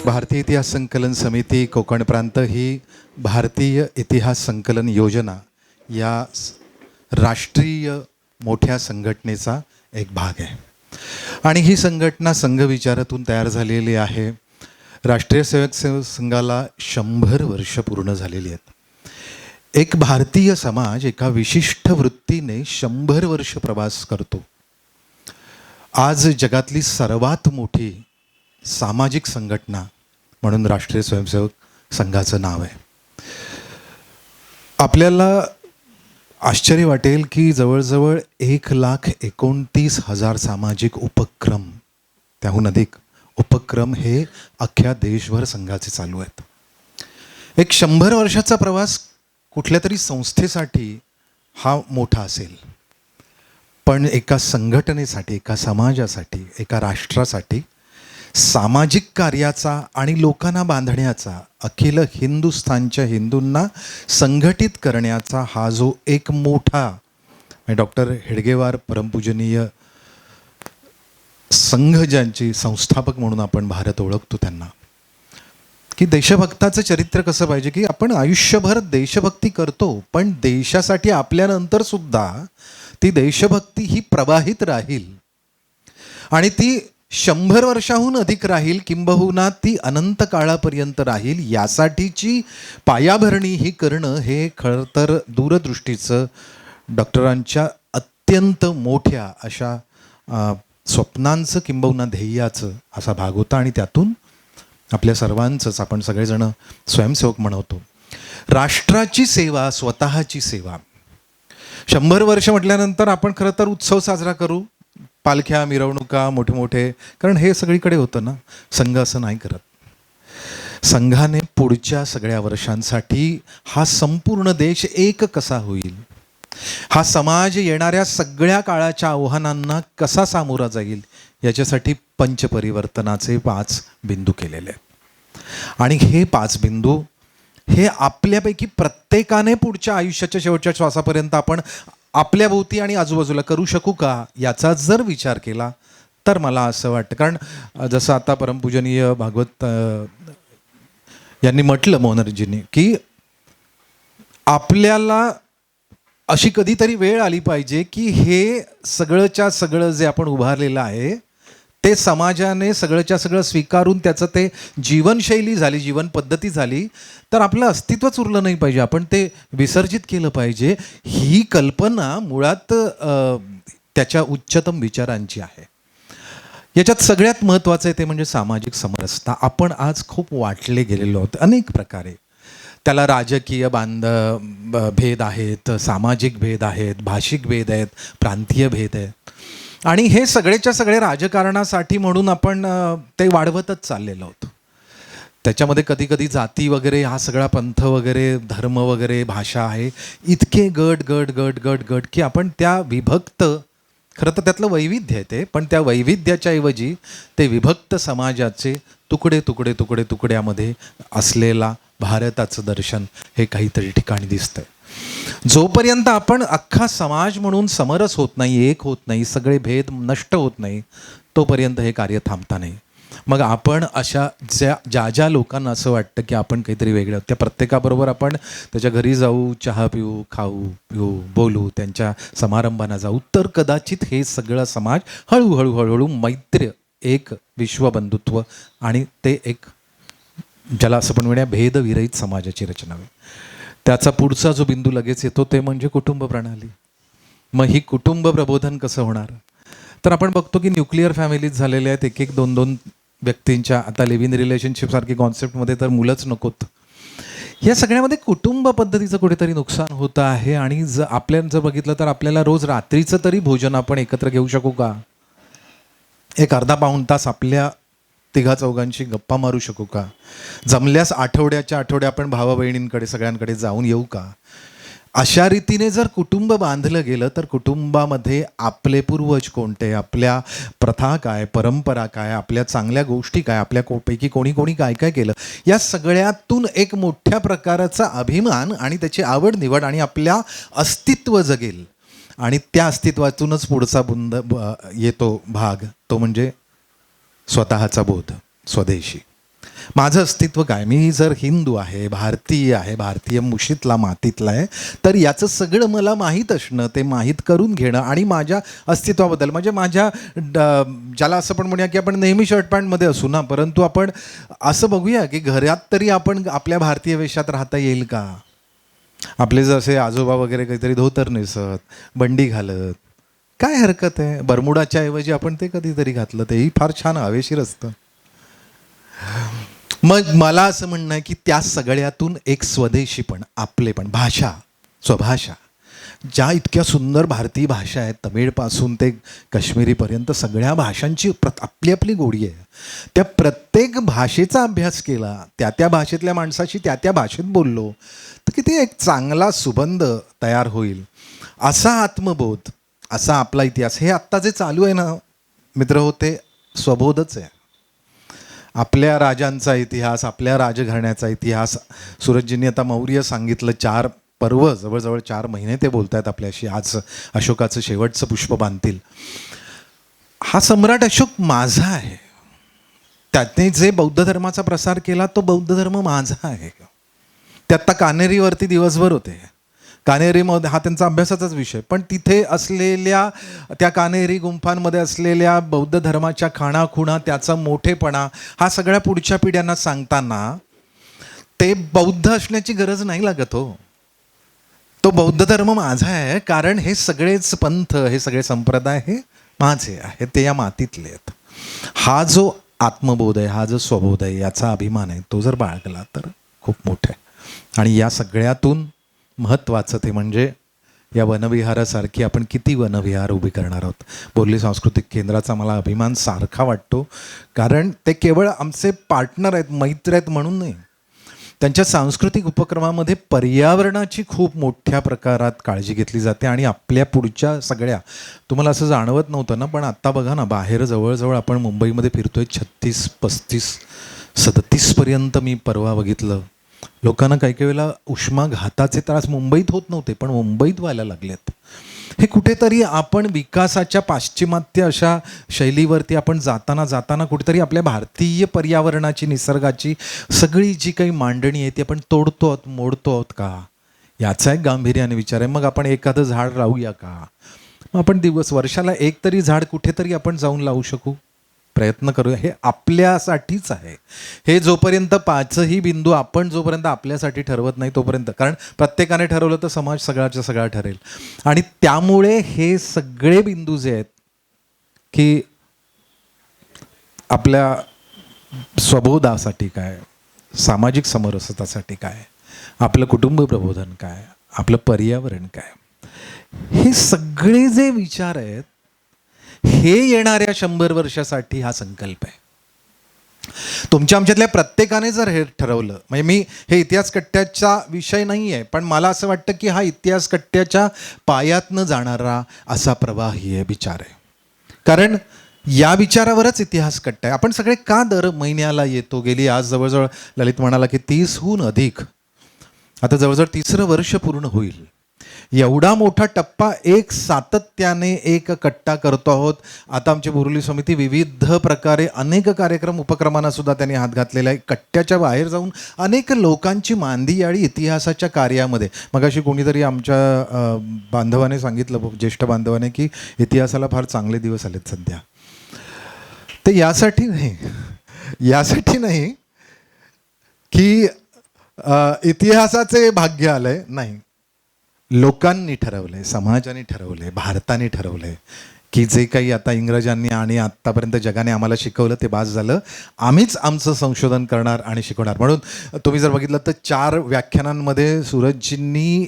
भारतीय इतिहास संकलन समिती कोकण प्रांत ही भारतीय इतिहास संकलन योजना या राष्ट्रीय मोठ्या संघटनेचा एक भाग आहे आणि ही संघटना संघ विचारातून तयार झालेली आहे. राष्ट्रीय सेवक संघाला 100 वर्ष पूर्ण झालेली आहेत. एक भारतीय समाज एका विशिष्ट वृत्तीने 100 वर्ष प्रवास करतो. आज जगातली सर्वात मोठी सामाजिक संघटना म्हणून राष्ट्रीय स्वयंसेवक संघाचं नाव आहे. आपल्याला आश्चर्य वाटेल की जवळजवळ 1,29,000 सामाजिक उपक्रम, त्याहून अधिक उपक्रम हे अख्ख्या देशभर संघाचे चालू आहेत. एक 100 वर्षाचा प्रवास कुठल्या तरी संस्थेसाठी हा मोठा असेल, पण एका संघटनेसाठी, एका समाजासाठी, एका राष्ट्रासाठी सामाजिक कार्याचा आणि लोकांना बांधण्याचा, अखिल हिंदुस्थानच्या हिंदूंना संघटित करण्याचा हा जो एक मोठा डॉक्टर हेडगेवार परमपूजनीय संघ, ज्यांची संस्थापक म्हणून आपण भारत ओळखतो त्यांना, की देशभक्ताचं चरित्र कसं पाहिजे, की आपण आयुष्यभर देशभक्ती करतो पण देशासाठी आपल्यानंतर सुद्धा ती देशभक्ती ही प्रवाहित राहील आणि ती 100 वर्षाहून अधिक राहील, किंबहुना ती अनंत काळापर्यंत राहील. यासाठीची पायाभरणी ही करणं हे खरं तर दूरदृष्टीचं, डॉक्टरांच्या अत्यंत मोठ्या अशा स्वप्नांचं किंबहुना ध्येयाचं असा भाग होता आणि त्यातून आपल्या सर्वांचंच, आपण सगळेजण स्वयंसेवक म्हणवतो, राष्ट्राची सेवा, स्वतःची सेवा. 100 वर्ष म्हटल्यानंतर आपण खरं तर उत्सव साजरा करू, पालख्या, मिरवणुका, मोठे मोठे, कारण हे सगळीकडे होतं ना. संघ असं नाही करत. संघाने पुढच्या सगळ्या वर्षांसाठी हा संपूर्ण देश एक कसा होईल, हा समाज येणाऱ्या सगळ्या काळाच्या आव्हानांना कसा सामोरा जाईल, याच्यासाठी पंचपरिवर्तनाचे 5 बिंदू केलेले आहेत. आणि हे 5 बिंदू हे आपल्यापैकी प्रत्येकाने पुढच्या आयुष्याच्या शेवटच्या श्वासापर्यंत आपण आपल्या भोवती आणि आजूबाजूला करू शकू का, याचा जर विचार केला तर मला असं वाटतं, कारण जसं आता परमपूजनीय भागवत यांनी म्हटलं, मोहनजींनी, की आपल्याला अशी कधीतरी वेळ आली पाहिजे की हे सगळंच्या सगळं जे आपण उभारलेलं आहे ते समाजाने सगळंच्या सगळं स्वीकारून त्याचं ते जीवनशैली झाली, जीवन पद्धती झाली, तर आपलं अस्तित्वच उरलं नाही पाहिजे, आपण ते विसर्जित केलं पाहिजे. ही कल्पना मुळात त्याच्या उच्चतम विचारांची आहे. याच्यात सगळ्यात महत्त्वाचं आहे ते म्हणजे सामाजिक समरसता. आपण आज खूप वाटले गेलेलो आहोत अनेक प्रकारे. त्याला राजकीय भेद आहेत, सामाजिक भेद आहेत, भाषिक भेद आहेत, प्रांतीय भेद आहेत, आणि हे सगळेच्या सगळे राजकारणासाठी म्हणून आपण ते वाढवतच चाललेलो होतो. त्याच्यामध्ये कधी कधी जाती वगैरे, हा सगळा पंथ वगैरे, धर्म वगैरे, भाषा आहे, इतके गट गट गट गट गट की आपण त्या विभक्त, खरं तर त्यातलं वैविध्य आहे ते, पण त्या वैविध्याच्या ऐवजी ते विभक्त समाजाचे तुकडे तुकडे तुकडे तुकड्यामध्ये असलेला भारताचं दर्शन हे काहीतरी ठिकाणी दिसतंय. जोपर्यंत आपण अख्खा समाज म्हणून समरस होत नाही, एक होत नाही, सगळे भेद नष्ट होत नाही, तोपर्यंत हे कार्य थांबता नाही. मग आपण अशा ज्या ज्या लोकांना असं वाटतं की आपण काहीतरी वेगळं, त्या प्रत्येकाबरोबर आपण त्याच्या घरी जाऊ, चहा पिऊ, खाऊ पिऊ, बोलू, त्यांच्या समारंभांना जाऊ, तर कदाचित हे सगळं समाज हळूहळू हळूहळू मैत्री, एक विश्वबंधुत्व आणि ते एक, ज्याला असं पण म्हणूया, भेदविरहित समाजाची रचना होईल. त्याचा पुढचा जो बिंदू लगेच येतो ते म्हणजे कुटुंब प्रणाली. मग ही कुटुंब प्रबोधन कसं होणार, तर आपण बघतो की न्यूक्लिअर फॅमिलीज झालेल्या आहेत, एक एक 2-2 व्यक्तींच्या. आता लिव्ह इन रिलेशनशिप सारखी कॉन्सेप्टमध्ये तर मुलंच नकोत. या सगळ्यामध्ये कुटुंब पद्धतीचं कुठेतरी नुकसान होतं आहे. आणि आपल्याला जर बघितलं तर आपल्याला रोज रात्रीचं तरी भोजन आपण एकत्र घेऊ शकू का, एक अर्धा पाऊण तास आपल्या 3-4 गप्पा मारू शकू का, जमल्यास आठवड्याच्या आठवड्या आपण भावा बहिणींकडे सगळ्यांकडे जाऊन येऊ का. अशा रीतीने जर कुटुंब बांधलं गेलं तर कुटुंबामध्ये आपले पूर्वज कोणते, आपल्या प्रथा काय, परंपरा काय, आपल्या चांगल्या गोष्टी काय, आपल्यापैकी कोणी कोणी काय काय केलं, या सगळ्यातून एक मोठ्या प्रकारचा अभिमान आणि त्याची आवड निवड आणि आपल्या अस्तित्व जगेल. आणि त्या अस्तित्वातूनच पुढचा येतो भाग, तो म्हणजे स्वतःचा बोध, स्वदेशी. माझं अस्तित्व काय, मी जर हिंदू आहे, भारतीय आहे, भारतीय मुशीतला मातीतला आहे, तर याचं सगळं मला माहीत असणं, ते माहीत करून घेणं आणि माझ्या अस्तित्वाबद्दल म्हणजे माझ्या ज्याला असं पण म्हणूया की आपण नेहमी शर्ट पॅन्टमध्ये असू ना, परंतु आपण असं बघूया की घरात तरी आपण आपल्या भारतीय वेशात राहता येईल का. आपले जसे आजोबा वगैरे काहीतरी धोतर नेसत, बंडी घालत, काय हरकत आहे. बरमुडाच्या ऐवजी आपण ते कधीतरी घातलं, तेही फार छान हवेशीर असतं. मग मला असं म्हणणं आहे की त्या सगळ्यातून एक स्वदेशीपण, आपलेपण, भाषा, स्वभाषा, ज्या इतक्या सुंदर भारतीय भाषा आहेत, तमिळपासून ते काश्मीरीपर्यंत सगळ्या भाषांची आपली आपली गोडी आहे. त्या प्रत्येक भाषेचा अभ्यास केला, त्या त्या भाषेतल्या माणसाशी त्या त्या भाषेत बोललो, तर किती एक चांगला सुबंध तयार होईल. असा आत्मबोध, असा आपला इतिहास, हे आत्ता जे चालू आहे ना मित्र हो, ते स्वबोधच आहे. आपल्या राजांचा इतिहास, आपल्या राजघराण्याचा इतिहास. सूरजजींनी आता मौर्य सांगितलं, 4 पर्व, जवळजवळ 4 महिने ते बोलत आहेत आपल्याशी. आज अशोकाचं शेवटचं पुष्प बांधतील. हा सम्राट अशोक माझा आहे. त्याने जे बौद्ध धर्माचा प्रसार केला तो बौद्ध धर्म माझा आहे. ते आत्ता कानेरीवरती दिवसभर होते. कानेरीमध्ये हा त्यांचा अभ्यासाचाच विषय, पण तिथे असलेल्या त्या कानेरी गुंफांमध्ये असलेल्या बौद्ध धर्माच्या खाणाखुणा, त्याचा मोठेपणा, हा सगळ्या पुढच्या पिढ्यांना सांगताना ते बौद्ध असण्याची गरज नाही लागत हो. तो बौद्ध धर्म माझा आहे, कारण हे सगळेच पंथ, हे सगळे संप्रदाय हे माझे आहेत, ते या मातीतले आहेत. हा जो आत्मबोध आहे, हा जो स्वबोध आहे, याचा अभिमान आहे, तो जर बाळगला तर खूप मोठा आहे. आणि या सगळ्यातून महत्त्वाचं ते म्हणजे या वनविहारासारखी आपण किती वनविहार उभी करणार आहोत. बोरली सांस्कृतिक केंद्राचा मला अभिमान सारखा वाटतो, कारण ते केवळ आमचे पार्टनर आहेत, मैत्र आहेत म्हणून नाही. त्यांच्या सांस्कृतिक उपक्रमामध्ये पर्यावरणाची खूप मोठ्या प्रकारात काळजी घेतली जाते. आणि आपल्या पुढच्या सगळ्या, तुम्हाला असं जाणवत नव्हतं ना, पण आत्ता बघा ना, बाहेर जवळजवळ आपण मुंबईमध्ये फिरतोय, 36, 35, 37पर्यंत मी परवा बघितलं. लोकांना काही काही वेळेला उष्माघाताचे त्रास मुंबईत होत नव्हते, पण मुंबईत व्हायला लागलेत. हे कुठेतरी आपण विकासाच्या पाश्चिमात्य अशा शैलीवरती आपण जाताना कुठेतरी आपल्या भारतीय पर्यावरणाची, निसर्गाची सगळी जी काही मांडणी आहे ती आपण तोडतो आहोत, मोडतो आहोत का, याचा एक गांभीर्याने विचार आहे. मग आपण एखादं झाड लावूया का, मग आपण वर्षाला एक तरी झाड कुठेतरी आपण जाऊन लावू शकू, प्रयत्न करूया. हे आपल्यासाठीच आहे. हे जोपर्यंत 5ही बिंदू आपण जोपर्यंत आपल्यासाठी ठरवत नाही तोपर्यंत, कारण प्रत्येकाने ठरवलं तर समाज सगळ्याच्या सगळा ठरेल. आणि त्यामुळे हे सगळे बिंदू जे आहेत की आपल्या स्वबोधासाठी काय, सामाजिक समरसतासाठी काय, आपलं कुटुंब प्रबोधन काय, आपलं पर्यावरण काय, हे सगळे जे विचार आहेत हे येणाऱ्या 100 वर्षासाठी हा संकल्प आहे. तुमच्या आमच्यातल्या प्रत्येकाने जर हे ठरवलं, म्हणजे मी हे इतिहास कट्ट्याचा विषय नाही आहे, पण मला असं वाटतं की हा इतिहास कट्ट्याच्या पायातनं जाणारा असा प्रवाही आहे, विचार आहे. कारण या विचारावरच इतिहास कट्टा आहे. आपण सगळे का दर महिन्याला येतो, गेली आज जवळजवळ ललित म्हणाला की 30हून अधिक, आता जवळजवळ 3रं वर्ष पूर्ण होईल. एवढा मोठा टप्पा एक सातत्याने एक कट्टा करतो आहोत. आता आमची बोरिवली समिती विविध प्रकारे अनेक कार्यक्रम उपक्रमांना सुद्धा त्यांनी हात घातलेला आहे. कट्ट्याच्या बाहेर जाऊन अनेक लोकांची मांदी याळी इतिहासाच्या कार्यामध्ये. मगाशी कोणीतरी आमच्या बांधवाने सांगितलं, ज्येष्ठ बांधवाने, की इतिहासाला फार चांगले दिवस आलेत सध्या. ते यासाठी नाही की इतिहासाचे भाग्य आलंय, नाही, लोकांनी ठरवलंय, समाजाने ठरवलंय, भारताने ठरवलंय की जे काही आता इंग्रजांनी आणि आत्तापर्यंत जगाने आम्हाला शिकवलं ते बास झालं, आम्हीच आमचं संशोधन करणार आणि शिकवणार. म्हणून तुम्ही जर बघितलं तर 4 व्याख्यानांमध्ये सूरजजींनी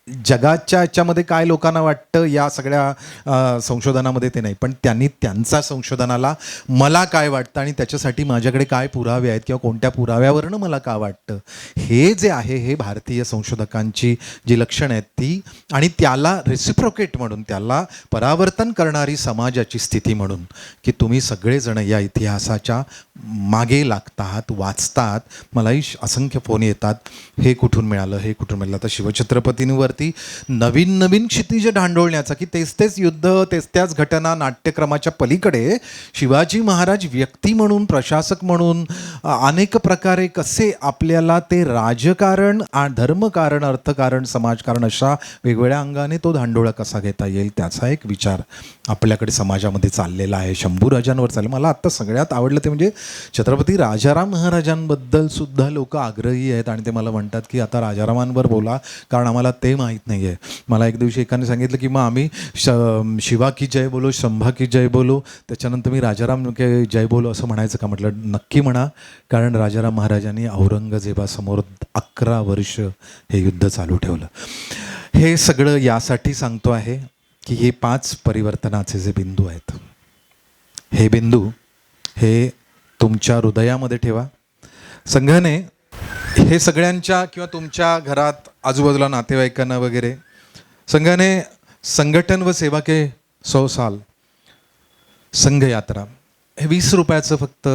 जगाच्या याच्यामध्ये काय लोकांना वाटतं या सगळ्या संशोधनामध्ये ते नाही, पण त्यांनी त्यांचा संशोधनाला मला काय वाटतं आणि त्याच्यासाठी माझ्याकडे काय पुरावे आहेत किंवा कोणत्या पुराव्यावरनं मला काय वाटतं, हे जे आहे हे भारतीय संशोधकांची जी लक्षणं आहेत ती, आणि त्याला रेसिप्रोकेट म्हणून, त्याला परावर्तन करणारी समाजाची स्थिती म्हणून, की तुम्ही सगळेजण या इतिहासाच्या मागे लागतात, वाचतात. मलाही असंख्य फोन येतात, हे कुठून मिळालं, हे कुठून मिळालं. आता शिवछत्रपतींवर समाजावरती नवीन नवीन क्षितिज ढांडोळण्याचा, की तेच तेच युद्ध, तेच त्याच घटना नाट्यक्रमाच्या पलीकडे शिवाजी महाराज व्यक्ती म्हणून, प्रशासक म्हणून अनेक प्रकारे कसे आपल्याला ते राजकारण, धर्मकारण, अर्थकारण, समाजकारण अशा वेगवेगळ्या अंगाने तो धांडोळा कसा घेता येईल त्याचा एक विचार आपल्याकडे समाजामध्ये चाललेला आहे. शंभूराजांवर चाललं. मला आत्ता सगळ्यात आवडलं ते म्हणजे छत्रपती राजाराम महाराजांबद्दल सुद्धा लोक आग्रही आहेत आणि ते मला म्हणतात की आता राजारामांवर बोला, कारण आम्हाला ते माहीत नाही आहे. मला एक दिवशी एकाने सांगितलं की मग आम्ही शिवा की जय बोलो, शंभा की जय बोलो, त्याच्यानंतर मी राजाराम की जय बोलो असं म्हणायचं का? म्हटलं नक्की म्हणा, कारण राजाराम महाराजांनी औरंगजेबासमोर 11 वर्ष हे युद्ध चालू ठेवलं. हे सगळं यासाठी सांगतो आहे की हे 5 परिवर्तनाचे जे बिंदू आहेत, हे बिंदू हे तुमच्या हृदयामध्ये ठेवा. संघाने हे सगळ्यांच्या किंवा तुमच्या घरात आजूबाजूला नातेवाईकांना वगैरे संघाने संघटन व सेवा के 100 साल संघ यात्रा हे 20 रुपयाचं फक्त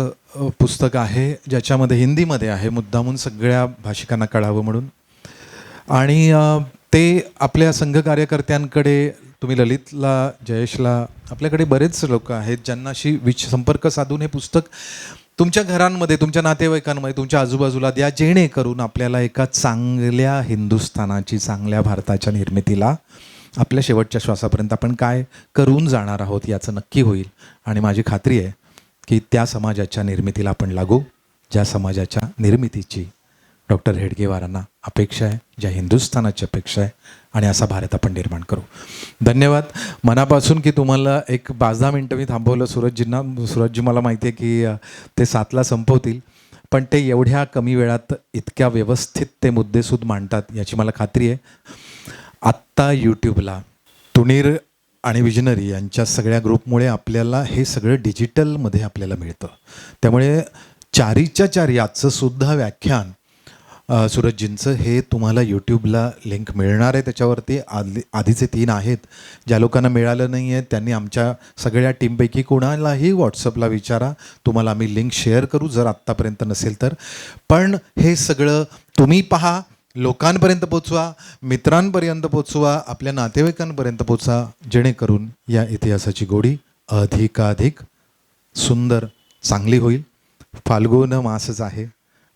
पुस्तक आहे, ज्याच्यामध्ये हिंदीमध्ये आहे, मुद्दामून सगळ्या भाषिकांना कळावं म्हणून. आणि ते आपल्या संघ कार्यकर्त्यांकडे, तुम्ही ललितला, जयेशला, आपल्याकडे बरेच लोक आहेत ज्यांना अशी संपर्क साधून हे पुस्तक तुमच्या घरांमध्ये, तुमच्या नातेवाईकांमध्ये, तुमच्या आजूबाजूला द्या, जेणेकरून आपल्याला एका चांगल्या हिंदुस्थानाची, चांगल्या भारताच्या निर्मितीला आपल्या शेवटच्या श्वासापर्यंत आपण काय करून जाणार आहोत याचं नक्की होईल. आणि माझी खात्री आहे की त्या समाजाच्या निर्मितीला आपण लागू, ज्या समाजाच्या निर्मितीची डॉक्टर हेडगेवारांना अपेक्षा आहे, ज्या हिंदुस्थानाची अपेक्षा आहे, आणि असा भारत आपण निर्माण करू. धन्यवाद मनापासून की तुम्हाला एक 5-10 मिनटं मी थांबवलं सूरजजींना. सूरजजी मला माहिती आहे की ते 7ला संपवतील, पण ते एवढ्या कमी वेळात इतक्या व्यवस्थित ते मुद्देसूद मांडतात याची मला खात्री आहे. आत्ता यूट्यूबला तुणीर आणि विजनरी यांच्या सगळ्या ग्रुपमुळे आपल्याला हे सगळं डिजिटलमध्ये आपल्याला मिळतं. त्यामुळे 4च्या 4 याचं सुद्धा व्याख्यान सूरजजींचं हे तुम्हाला यूट्यूबला लिंक मिळणार आहे. त्याच्यावरती आधीचे 3 आहेत. ज्या लोकांना मिळालं नाही आहे त्यांनी आमच्या सगळ्या टीमपैकी कोणालाही व्हॉट्सअपला विचारा, तुम्हाला आम्ही लिंक शेअर करू जर आत्तापर्यंत नसेल तर. पण हे सगळं तुम्ही पहा, लोकांपर्यंत पोचवा, मित्रांपर्यंत पोचवा, आपल्या नातेवाईकांपर्यंत पोचवा, जेणेकरून या इतिहासाची गोडी अधिकाधिक सुंदर, चांगली होईल. फाल्गुन मासच आहे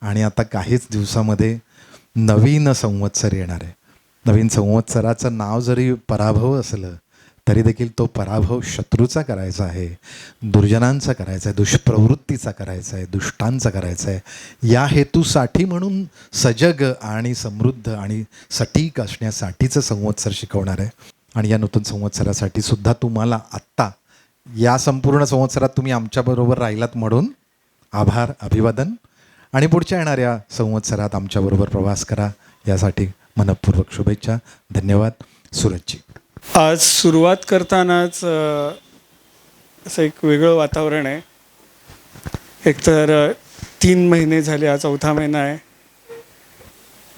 आणि आता काहीच दिवसामध्ये नवीन संवत्सर येणार आहे. नवीन संवत्सराचं नाव जरी पराभव असलं तरी देखील तो पराभव शत्रूचा करायचा आहे, दुर्जनांचा करायचा आहे, दुष्प्रवृत्तीचा करायचा आहे, दुष्टांचा करायचा आहे. या हेतूसाठी म्हणून सजग आणि समृद्ध आणि सटीक असण्यासाठीचं संवत्सर शिकवणार आहे. आणि या नूतन संवत्सरासाठी सुद्धा तुम्हाला आत्ता या संपूर्ण संवत्सरात तुम्ही आमच्याबरोबर राहिलात म्हणून आभार, अभिवादन. आणि पुढच्या येणाऱ्या संवत्सरात आमच्याबरोबर प्रवास करा यासाठी मनपूर्वक शुभेच्छा. धन्यवाद. सूरजजी, आज सुरुवात करतानाच असं एक वेगळं वातावरण आहे. एकतर 3 महिने झाले, हा 4था महिना आहे.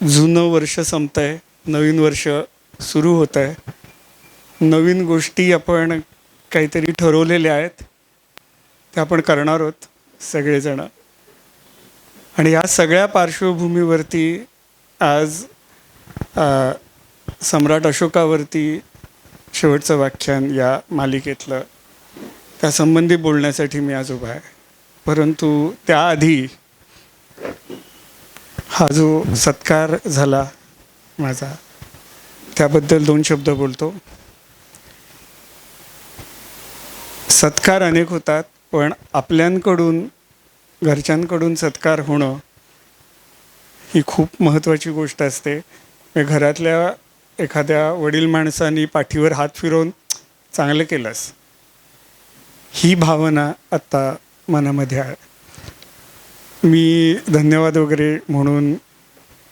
जुनं वर्ष संपत आहे, नवीन वर्ष सुरू होत आहे. नवीन गोष्टी आपण काहीतरी ठरवलेल्या आहेत, त्या आपण करणार आहोत सगळेजण. आणि या सगळ्या पार्श्वभूमीवरती आज सम्राट अशोकावरती शेवटचं व्याख्यान या मालिकेतलं, त्यासंबंधी बोलण्यासाठी मी आज उभा आहे. परंतु त्याआधी हा जो सत्कार झाला माझा, त्याबद्दल 2 शब्द बोलतो. सत्कार अनेक होतात, पण आपल्यांकडून, घरच्यांकडून सत्कार होणं ही खूप महत्त्वाची गोष्ट असते. घरातल्या एखाद्या वडील माणसांनी पाठीवर हात फिरवून चांगलं केलंस, ही भावना आत्ता मनामध्ये आहे. मी धन्यवाद वगैरे म्हणून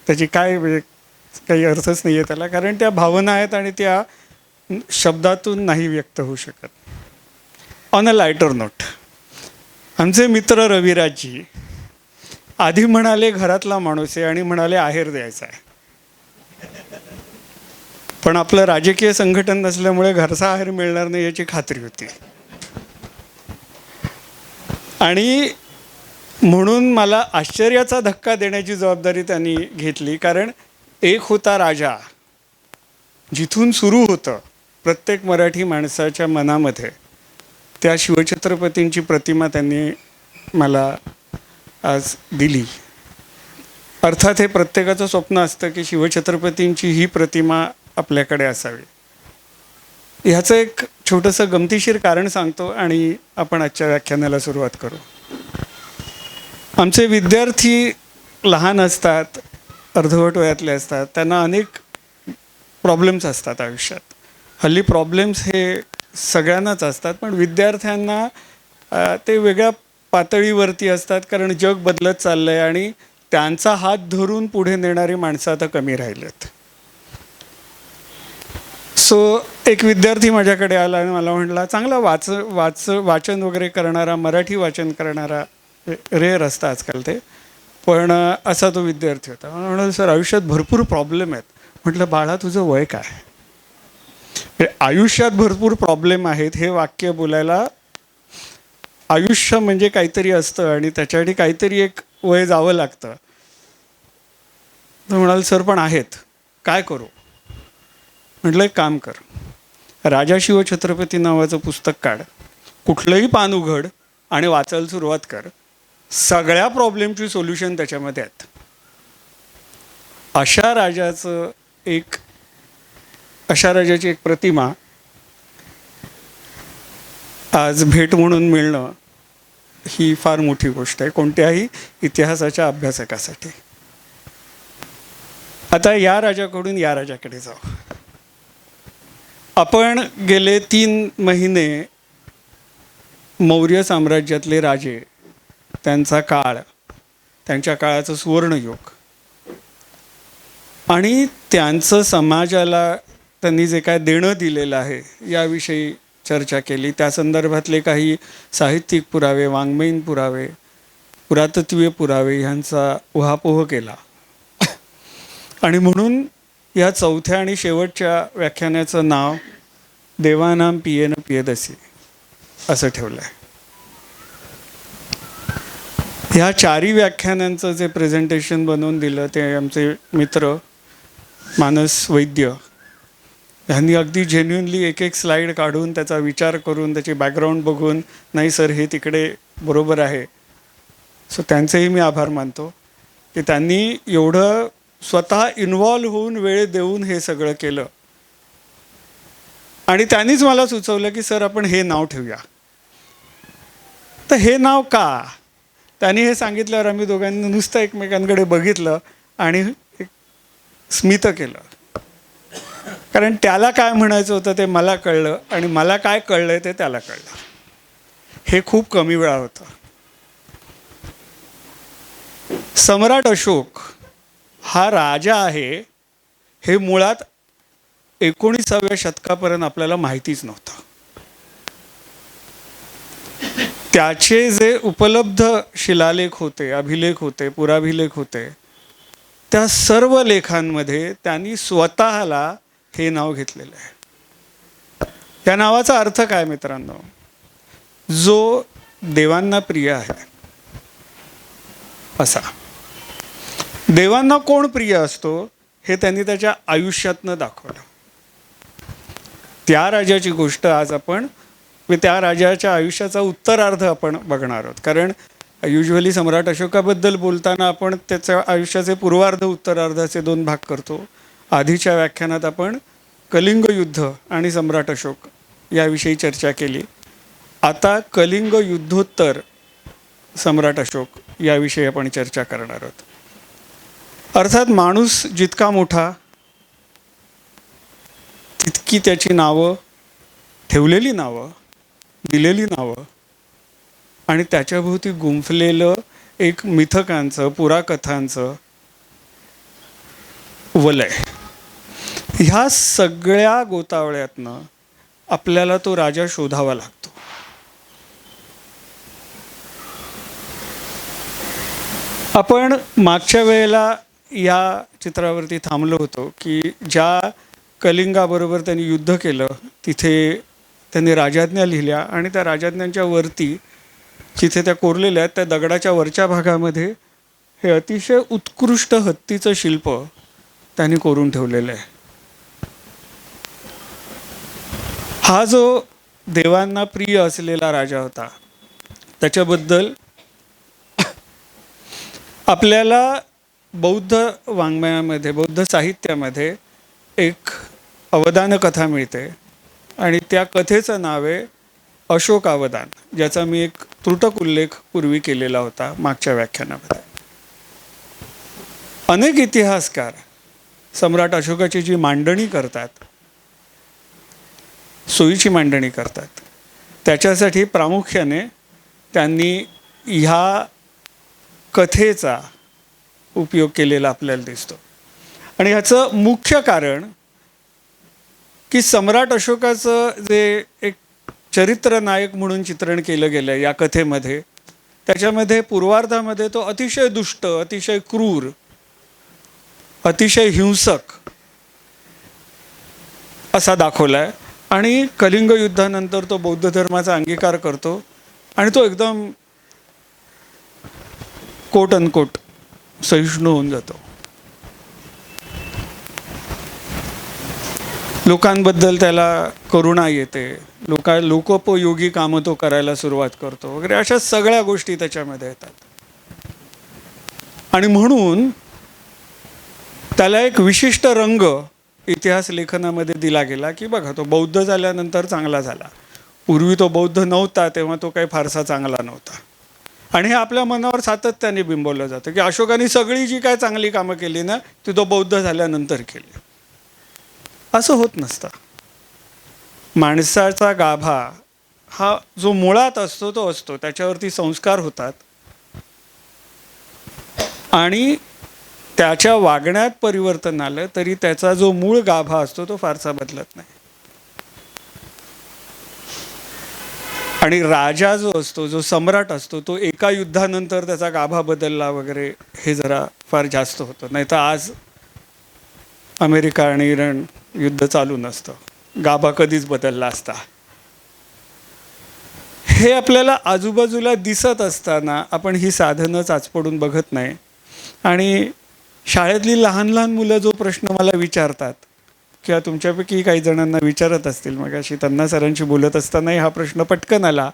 त्याची काही अर्थच नाही आहे त्याला, कारण त्या भावना आहेत आणि त्या शब्दातून नाही व्यक्त होऊ शकत. ऑन अ लायटर नोट, आमचे मित्र रविराजजी आधी म्हणाले घरातला माणूस आहे आणि म्हणाले आहेर द्यायचा आहे. पण आपलं राजकीय संघटन नसल्यामुळे घरचा आहेर मिळणार नाही याची खात्री होती. आणि म्हणून मला आश्चर्याचा धक्का देण्याची जबाबदारी त्यांनी घेतली. कारण एक होता राजा जिथून सुरू होतं प्रत्येक मराठी माणसाच्या मनामध्ये, त्या शिवछत्रपतींची प्रतिमा त्यांनी मला आज दिली. अर्थात हे प्रत्येकाचं स्वप्न असतं की शिवछत्रपतींची ही प्रतिमा आपल्याकडे असावी. ह्याचं एक छोटंसं गमतीशीर कारण सांगतो आणि आपण आजच्या व्याख्यानाला सुरुवात करू. आमचे विद्यार्थी लहान असतात, अर्धवट वयातले असतात, त्यांना अनेक प्रॉब्लेम्स असतात आयुष्यात. हल्ली प्रॉब्लेम्स हे सगळ्यांनाच असतात, पण विद्यार्थ्यांना ते वेगळ्या पातळीवरती असतात, कारण जग बदलत चाललं आहे आणि त्यांचा हात धरून पुढे नेणारी माणसं आता कमी राहिलेत. सो एक विद्यार्थी माझ्याकडे आला आणि मला म्हटला, चांगला वाचन वगैरे करणारा, मराठी वाचन करणारा रेअर असतं आजकाल ते, पण असा तो विद्यार्थी होता. मला म्हणाला, सर आयुष्यात भरपूर प्रॉब्लेम आहेत. म्हटलं, बाळा तुझं वय काय? आयुष्यात भरपूर प्रॉब्लेम आहेत हे वाक्य बोलायला, आयुष्य म्हणजे काहीतरी असतं आणि त्याच्यासाठी काहीतरी एक वय जावं लागतं. तर म्हणाल, सर पण आहेत, काय करू? म्हटलं, एक काम कर, राजा शिवछत्रपती नावाचं पुस्तक काढ, कुठलंही पान उघड आणि वाचायला सुरुवात कर. सगळ्या प्रॉब्लेमची सोल्युशन त्याच्यामध्ये आहेत. अशा राजाची एक प्रतिमा आज भेट म्हणून मिळणं ही फार मोठी गोष्ट आहे कोणत्याही इतिहासाच्या अभ्यासकासाठी. आता या राजाकडून या राजाकडे जाऊ. आपण गेले 3 महिने मौर्य साम्राज्यातले राजे, त्यांचा काळ, त्यांच्या काळाचं सुवर्णयुग आणि त्यांचं समाजाला त्यांनी जे काय देणं दिलेलं आहे याविषयी चर्चा केली. त्या संदर्भातले काही साहित्यिक पुरावे, वाङ्मयीन पुरावे, पुरातत्वीय पुरावे ह्यांचा उहापोह केला. आणि म्हणून या चौथ्या आणि शेवटच्या व्याख्यानाचं नाव देवानाम पियेन पियदसी असं ठेवलं आहे. ह्या 4 व्याख्यानांचं जे प्रेझेंटेशन बनवून दिलं ते आमचे मित्र मानस वैद्य ह्यांनी अगदी जेन्युनली एक स्लाईड काढून त्याचा विचार करून त्याची बॅकग्राऊंड बघून, नाही सर हे तिकडे बरोबर आहे. सो त्यांचेही मी आभार मानतो की त्यांनी एवढं स्वतः इन्व्हॉल्व होऊन वेळ देऊन हे सगळं केलं. आणि त्यांनीच मला सुचवलं की सर आपण हे नाव ठेवूया. तर हे नाव का? त्यांनी हे सांगितल्यावर आम्ही दोघांनी नुसतं एकमेकांकडे बघितलं आणि स्मित केलं. कारण त्याला काय म्हणायचं होतं ते मला कळलं आणि मला काय कळलंय ते त्याला कळलं. हे खूप कमी वेळा होतं. सम्राट अशोक हा राजा आहे हे मुळात 19व्या शतकापर्यंत आपल्याला माहितीच नव्हतं. त्याचे जे उपलब्ध शिलालेख होते, अभिलेख होते, पुराभिलेख होते, त्या सर्व लेखांमध्ये त्यांनी स्वतःला हे नाव घेतलेलं आहे. त्या नावाचा अर्थ काय मित्रांनो? जो देवांना प्रिय आहे असा. देवांना कोण प्रिय असतो हे त्यांनी त्याच्या आयुष्यातनं दाखवलं. त्या राजाची गोष्ट आज आपण, त्या राजाच्या आयुष्याचा उत्तरार्ध आपण बघणार आहोत. कारण युजली सम्राट अशोकाबद्दल बोलताना आपण त्याच्या आयुष्याचे पूर्वार्ध उत्तरार्ध असे 2 भाग करतो. आधीच्या व्याख्यानात आपण कलिंग युद्ध आणि सम्राट अशोक याविषयी चर्चा केली. आता कलिंग युद्धोत्तर सम्राट अशोक याविषयी आपण चर्चा करणार आहोत. अर्थात माणूस जितका मोठा तितकी त्याची नावं, ठेवलेली नावं, दिलेली नावं आणि त्याच्याभोवती गुंफलेलं एक मिथकांचं, पुराकथांचं वलय. ह्या सगळ्या गोतावळ्यातनं आपल्याला तो राजा शोधावा लागतो. आपण मागच्या वेळेला या चित्रावरती थांबलो होतो की ज्या कलिंगाबरोबर त्यांनी युद्ध केलं तिथे त्यांनी राजाज्ञा लिहिल्या आणि त्या राजाज्ञांच्या वरती जिथे त्या कोरलेल्या आहेत त्या दगडाच्या वरच्या भागामध्ये हे अतिशय उत्कृष्ट हत्तीचं शिल्प त्यांनी कोरून ठेवलेलं आहे. हा जो देवांना प्रिय असलेला राजा होता, त्याच्याबद्दल आपल्याला बौद्ध वाङ्मयामध्ये, बौद्ध साहित्यामध्ये एक अवदान कथा मिळते आणि त्या कथेचं नाव आहे अशोकावदान, ज्याचा मी एक त्रुटक उल्लेख पूर्वी केलेला होता मागच्या व्याख्यानामध्ये. अनेक इतिहासकार सम्राट अशोकाची जी मांडणी करतात, सोयीची मांडणी करतात, त्याच्यासाठी प्रामुख्याने त्यांनी ह्या कथेचा उपयोग केलेला आपल्याला दिसतो. आणि ह्याचं मुख्य कारण की सम्राट अशोकाचं जे एक चरित्र नायक म्हणून चित्रण केलं गेलं या कथेमध्ये, त्याच्यामध्ये पूर्वार्धामध्ये तो अतिशय दुष्ट, अतिशय क्रूर, अतिशय हिंसक असा दाखवलाय. आणि कलिंग युद्धानंतर तो बौद्ध धर्माचा अंगीकार करतो आणि तो एकदम कोट अनकोट सहिष्णू होऊन जातो. लोकांबद्दल त्याला करुणा येते, लोकोपयोगी कामं तो करायला सुरुवात करतो वगैरे, अशा सगळ्या गोष्टी त्याच्यामध्ये येतात. आणि म्हणून त्याला एक विशिष्ट रंग इतिहास लेखनामध्ये दिला गेला की बघा, तो बौद्ध झाल्यानंतर चांगला झाला, पूर्वी तो बौद्ध नव्हता तेव्हा तो काही फारसा चांगला नव्हता. आणि हे आपल्या मनावर सातत्याने बिंबवलं जातं की अशोकाने सगळी जी काय चांगली कामं केली ना, ती तो बौद्ध झाल्यानंतर केली. असं होत नसतं. माणसाचा गाभा हा जो मुळात असतो तो असतो, त्याच्यावरती संस्कार होतात आणि त्याच्या वागण्यात परिवर्तन आलं तरी त्याचा जो मूळ गाभा असतो तो फारसा बदलत नाही. आणि राजा जो असतो, जो सम्राट असतो, तो एका युद्धानंतर त्याचा गाभा बदलला वगैरे हे जरा फार जास्त होतं. नाही तर आज अमेरिका आणि इराण युद्ध चालू नसतं, गाभा कधीच बदलला असता. हे आपल्याला आजूबाजूला दिसत असताना आपण ही साधनं चाचपडून बघत नाही. आणि शाळेतली लहान लहान मुलं जो प्रश्न मला विचारतात किंवा तुमच्यापैकी काही जणांना विचारत असतील, मग अशी त्यांना सरांशी बोलत असतानाही हा प्रश्न पटकन आला,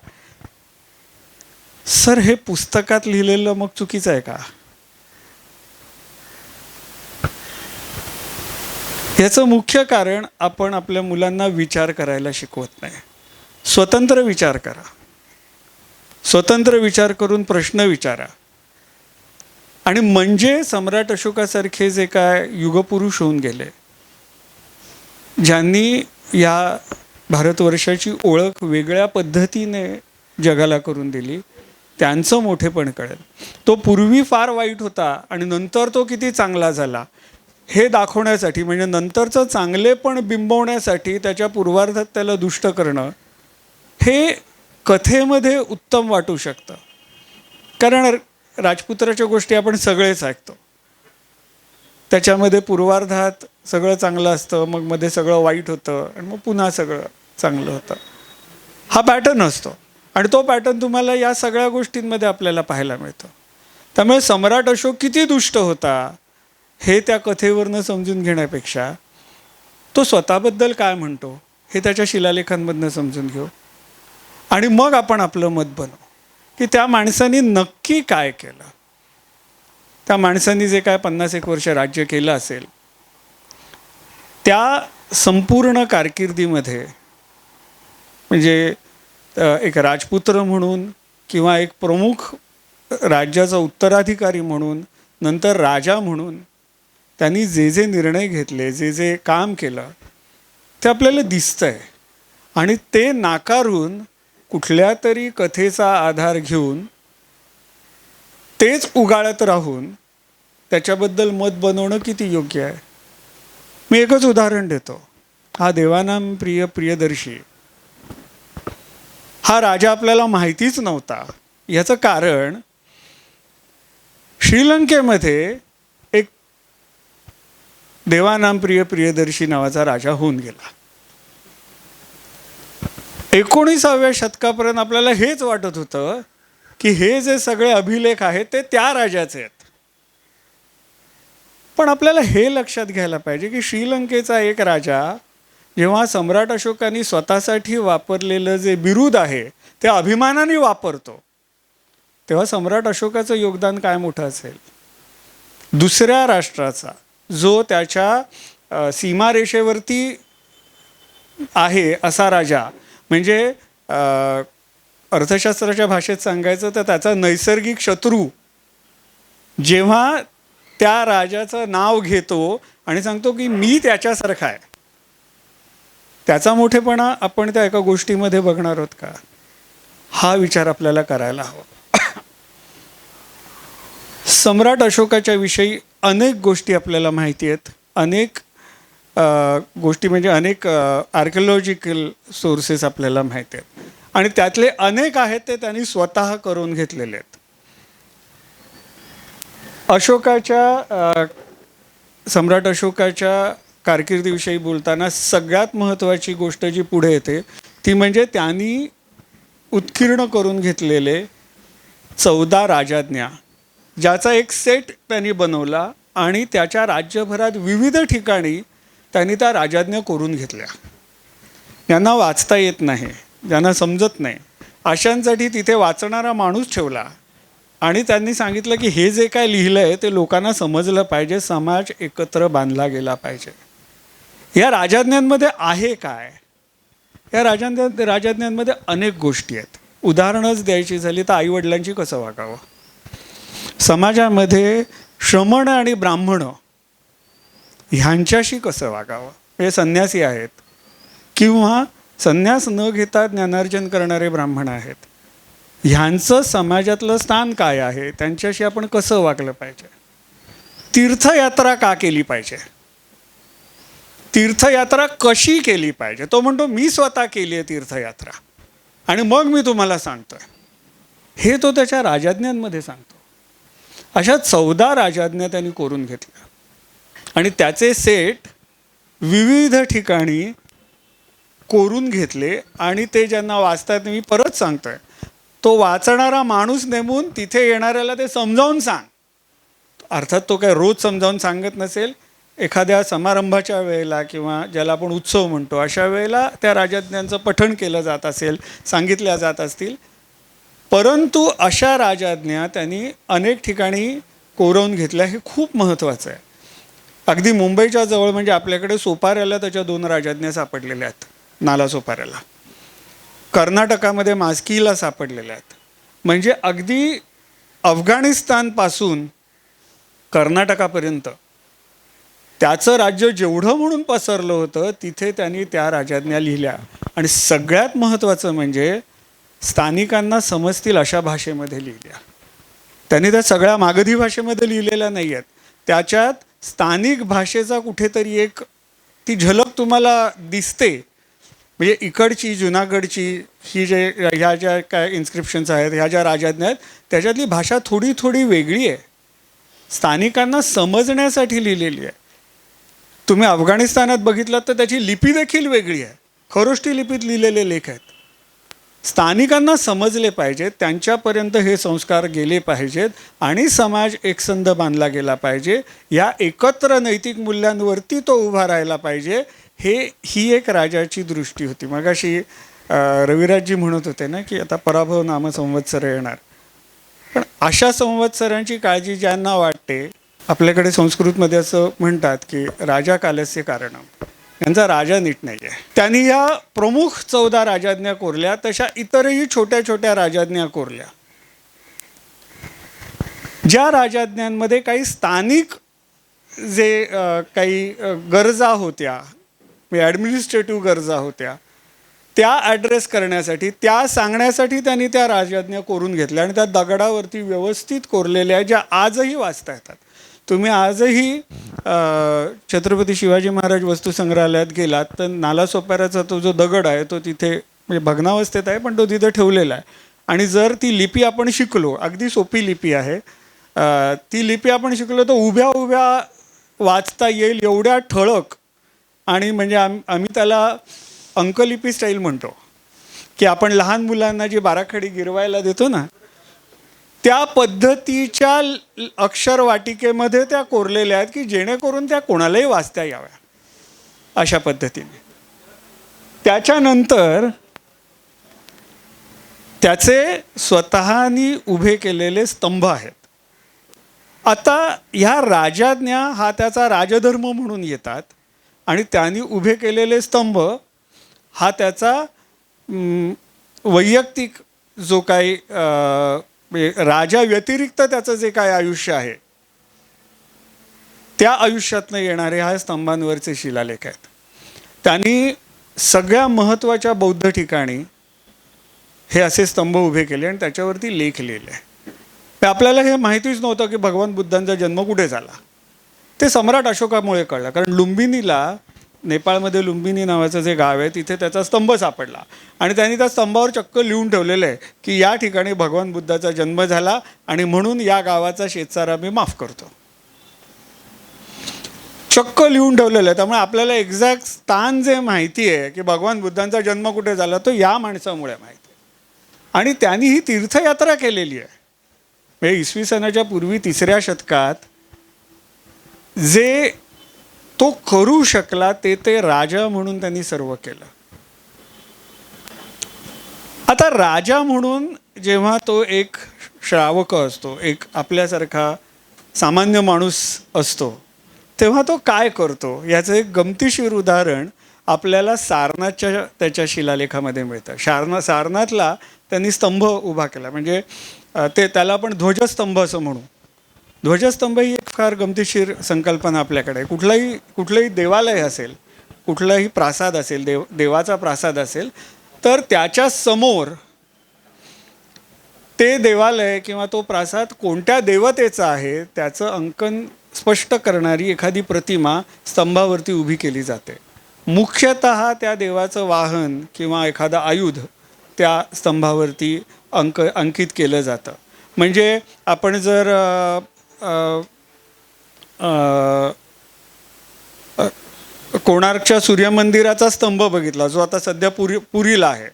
सर हे पुस्तकात लिहिलेलं मग चुकीचं आहे का? याचं मुख्य कारण आपण आपल्या मुलांना विचार करायला शिकवत नाही. स्वतंत्र विचार करा, स्वतंत्र विचार करून प्रश्न विचारा. आणि म्हणजे सम्राट अशोकासारखे जे काय युगपुरुष होऊन गेले, ज्यांनी या भारतवर्षाची ओळख वेगळ्या पद्धतीने जगाला करून दिली, त्यांचं मोठेपण कळेल. तो पूर्वी फार वाईट होता आणि नंतर तो किती चांगला झाला हे दाखवण्यासाठी, म्हणजे नंतरचं चांगलेपण बिंबवण्यासाठी त्याच्या पूर्वार्धात त्याला दुष्ट करणं हे कथेमध्ये उत्तम वाटू शकतं. कारण राजपुत्राच्या गोष्टी आपण सगळेच ऐकतो, त्याच्यामध्ये पूर्वार्धात सगळं चांगलं असतं, मग मध्ये सगळं वाईट होतं आणि मग पुन्हा सगळं चांगलं होतं. हा पॅटर्न असतो आणि तो पॅटर्न तुम्हाला या सगळ्या गोष्टींमध्ये आपल्याला पाहायला मिळतो. त्यामुळे सम्राट अशोक किती दुष्ट होता हे त्या कथेवरनं समजून घेण्यापेक्षा तो स्वतःबद्दल काय म्हणतो हे त्याच्या शिलालेखांमधनं समजून घेऊ आणि मग आपण आपलं मत बनवू की त्या माणसाने नक्की काय केलं. त्या माणसाने जे काय 50-1 वर्ष राज्य केलं असेल, त्या संपूर्ण कारकिर्दीमध्ये म्हणजे एक राजपुत्र म्हणून किंवा एक प्रमुख राज्याचा उत्तराधिकारी म्हणून, नंतर राजा म्हणून त्यांनी जे जे निर्णय घेतले, जे जे काम केलं ते आपल्याला दिसतंय. आणि ते नाकारून कुठल्या तरी कथेचा आधार घेऊन तेच उगाळत राहून त्याच्याबद्दल मत बनवणं किती योग्य आहे. मी एकच उदाहरण देतो. हा देवानाम प्रिय प्रियदर्शी हा राजा आपल्याला माहितीच नव्हता. याचं कारण श्रीलंकेमध्ये एक देवानाम प्रिय प्रियदर्शी नावाचा राजा होऊन गेला. 19व्या शतकापर्यंत आपल्याला हेच वाटत होतं की हे जे सगळे अभिलेख आहेत ते त्या राजाचे आहेत. पण आपल्याला हे लक्षात घ्यायला पाहिजे की श्रीलंकेचा एक राजा जेव्हा सम्राट अशोकांनी स्वतःसाठी वापरलेलं जे बिरुद आहे ते अभिमानाने वापरतो, तेव्हा सम्राट अशोकाचं योगदान काय मोठं असेल. दुसऱ्या राष्ट्राचा जो त्याच्या सीमारेषेवरती आहे असा राजा, म्हणजे अर्थशास्त्राच्या भाषेत सांगायचं तर त्याचा नैसर्गिक शत्रू जेव्हा त्या राजाचं नाव घेतो आणि सांगतो की मी त्याच्यासारखा आहे, त्याचा मोठेपणा आपण त्या एका गोष्टीमध्ये बघणार आहोत का, हा विचार आपल्याला करायला हवा. सम्राट अशोकाच्या विषयी अनेक गोष्टी आपल्याला माहिती आहेत. अनेक गोष्टी म्हणजे अनेक आर्किओलॉजिकल सोर्सेस आपल्याला माहिती आहेत आणि त्यातले अनेक आहेत ते त्यांनी स्वतः करून घेतलेले आहेत. सम्राट अशोकाच्या कारकिर्दीविषयी बोलताना सगळ्यात महत्त्वाची गोष्ट जी पुढे येते ती म्हणजे त्यांनी उत्कीर्ण करून घेतलेले 14 राजाज्ञा, ज्याचा एक सेट त्यांनी बनवला आणि त्याच्या राज्यभरात विविध ठिकाणी त्यांनी त्या राजाज्ञा करून घेतल्या. ज्यांना वाचता येत नाही, ज्यांना समजत नाही, अशांसाठी तिथे वाचणारा माणूस ठेवला आणि त्यांनी सांगितलं की हे जे काय लिहिलं आहे ते लोकांना समजलं पाहिजे, समाज एकत्र बांधला गेला पाहिजे. या राजाज्ञांमध्ये आहे काय, या राजाज्ञांमध्ये अनेक गोष्टी आहेत. उदाहरणच द्यायची झाली तर आईवडिलांची कसं वागावं, समाजामध्ये श्रमण आणि ब्राह्मण ह्यांच्याशी कसं वागावं, हे संन्यासी आहेत किंवा संन्यास न घेता ज्ञानार्जन करणारे ब्राह्मण आहेत, ह्यांचं समाजातलं स्थान काय आहे, त्यांच्याशी आपण कसं वागलं पाहिजे, तीर्थयात्रा का केली पाहिजे, तीर्थयात्रा कशी केली पाहिजे. तो म्हणतो मी स्वतः केली आहे तीर्थयात्रा आणि मग मी तुम्हाला सांगतोय, हे तो त्याच्या राजाज्ञांमध्ये सांगतो. अशा 14 राजाज्ञा त्यांनी करून घेतल्या आणि त्याचे सेट विविध ठिकाणी कोरून घेतले आणि ते ज्यांना वाचतात, मी परत सांगतोय, तो वाचणारा माणूस नेमून तिथे येणाऱ्याला ते समजावून सांग. अर्थात तो काय रोज समजावून सांगत नसेल, एखाद्या समारंभाच्या वेळेला किंवा ज्याला आपण उत्सव म्हणतो अशा वेळेला त्या राजाज्ञांचं पठण केलं जात असेल, सांगितल्या जात असतील. परंतु अशा राजाज्ञा त्यांनी अनेक ठिकाणी कोरवून घेतल्या, हे खूप महत्त्वाचं आहे. अगदी मुंबईच्या जवळ म्हणजे आपल्याकडे सोपाऱ्याला त्याच्या 2 राजाज्ञा सापडलेल्या आहेत, नाला सोपाऱ्याला. कर्नाटकामध्ये मास्कीला सापडलेल्या आहेत. म्हणजे अगदी अफगाणिस्तानपासून कर्नाटकापर्यंत त्याचं राज्य जेवढं म्हणून पसरलं होतं तिथे त्यांनी त्या राजाज्ञा लिहिल्या. आणि सगळ्यात महत्त्वाचं म्हणजे स्थानिकांना समजतील अशा भाषेमध्ये लिहिल्या. त्यांनी त्या सगळ्या मागधी भाषेमध्ये लिहिलेल्या नाही आहेत, त्याच्यात स्थानिक भाषेचा कुठेतरी एक ती झलक तुम्हाला दिसते. म्हणजे इकडची जुनागडची ही ह्या ज्या काय इन्स्क्रिप्शन्स आहेत, ह्या ज्या राजाज्ञा आहेत, त्याच्यातली भाषा थोडी थोडी वेगळी आहे, स्थानिकांना समजण्यासाठी लिहिलेली आहे. तुम्ही अफगाणिस्तानात बघितलात तर त्याची लिपी देखील वेगळी आहे, खरोष्टी लिपीत लिहिलेले लेख आहेत. स्थानिकांना समजले पाहिजेत, त्यांच्यापर्यंत हे संस्कार गेले पाहिजेत आणि समाज एकसंध बांधला गेला पाहिजे. या एकत्र नैतिक मूल्यांवरती तो उभा राहायला पाहिजे, ही एक राजाची दृष्टी होती. मगाशी रविराजजी म्हणत होते ना की आता पराभव नाम संवत्सर येणार, पण अशा संवत्सरांची काळजी ज्यांना वाटते, आपल्याकडे संस्कृतमध्ये असं म्हणतात की राजा कालस्य कारणम, यांचा राजा नीट नाही आहे. त्यांनी या प्रमुख 14 राजाज्ञा कोरल्या, तशा इतरही छोट्या छोट्या राजाज्ञा कोरल्या. ज्या राजाज्ञांमध्ये काही स्थानिक जे काही गरजा होत्या, ॲडमिनिस्ट्रेटिव्ह गरजा होत्या, त्या ॲड्रेस करण्यासाठी, त्या सांगण्यासाठी त्यांनी त्या राजाज्ञा कोरून घेतल्या आणि त्या दगडावरती व्यवस्थित कोरलेल्या आहेत, ज्या आजही वाचता येतात. तुम्ही आजही छत्रपती शिवाजी महाराज वस्तू संग्रहालयात गेलात तर नालासोपाऱ्याचा तो जो दगड आहे तो तिथे म्हणजे भग्नावस्थेत आहे, पण तो तिथे ठेवलेला आहे. आणि जर ती लिपी आपण शिकलो, अगदी सोपी लिपी आहे, ती लिपी आपण शिकलो तर उभ्या उभ्या वाचता येईल एवढ्या ठळक. आणि म्हणजे आम्ही त्याला अंकलिपी स्टाईल म्हणतो की आपण लहान मुलांना जी बाराखडी गिरवायला देतो ना, त्या पद्धतीच्या अक्षरवाटिकेमध्ये त्या कोरलेल्या आहेत की जेणेकरून त्या कोणालाही वाचता याव्या अशा पद्धतीने. त्याच्यानंतर त्याचे स्वतःनी उभे केलेले स्तंभ आहेत. आता ह्या राजाज्ञा हा त्याचा राजधर्म म्हणून येतात आणि त्यांनी उभे केलेले स्तंभ हा त्याचा वैयक्तिक जो काही राजा व्यतिरिक्त त्याचं जे काय आयुष्य आहे त्या आयुष्यातनं येणारे ह्या स्तंभांवरचे शिलालेख आहेत. त्यांनी सगळ्या महत्त्वाच्या बौद्ध ठिकाणी हे असे स्तंभ उभे केले आणि त्याच्यावरती लेख लिहिले. आपल्याला हे माहितीच नव्हतं की भगवान बुद्धांचा जन्म कुठे झाला. ते सम्राट अशोकामुळे कळलं, कारण लुंबिनीला, नेपाळमध्ये लुंबिनी नावाचं जे गाव आहे तिथे त्याचा स्तंभ सापडला आणि त्यांनी त्या स्तंभावर चक्क लिहून ठेवलेलं आहे की या ठिकाणी भगवान बुद्धाचा जन्म झाला आणि म्हणून या गावाचा शेतसारा मी माफ करतो. चक्क लिहून ठेवलेलं आहे. त्यामुळे आपल्याला एक्झॅक्ट स्थान जे माहिती आहे की भगवान बुद्धांचा जन्म कुठे झाला तो या माणसामुळे माहिती आहे. आणि त्यांनी ही तीर्थयात्रा केलेली आहे. म्हणजे इसवी सनाच्या पूर्वी 3ऱ्या शतकात जे तो करू शकला ते राजा म्हणून त्यांनी सर्व केलं. आता राजा म्हणून जेव्हा तो एक श्रावक असतो, एक आपल्यासारखा सामान्य माणूस असतो, तेव्हा तो काय करतो याचं एक गमतीशीर उदाहरण आपल्याला सारनाथच्या त्याच्या शिलालेखामध्ये मिळतं. सारनाथला त्यांनी स्तंभ उभा केला, म्हणजे त्याला आपण ध्वजस्तंभ असं म्हणू. ध्वजस्तंभ ही एक फार गमतीशीर संकल्पना आपल्याकडे. कुठलंही देवालय असेल, कुठलाही प्रासाद असेल, देवाचा प्रासाद असेल, तर त्याच्या समोर ते देवालय किंवा तो प्रासाद कोणत्या देवतेचा आहे त्याचं अंकन स्पष्ट करणारी एखादी प्रतिमा स्तंभावरती उभी केली जाते. मुख्यतः त्या देवाचं वाहन किंवा एखादं आयुध त्या स्तंभावरती अंकित केलं जातं. म्हणजे आपण जर कोणार्कच्या सूर्यमंदिराचा स्तंभ बघितला, जो आता सध्या पुरीला आहे,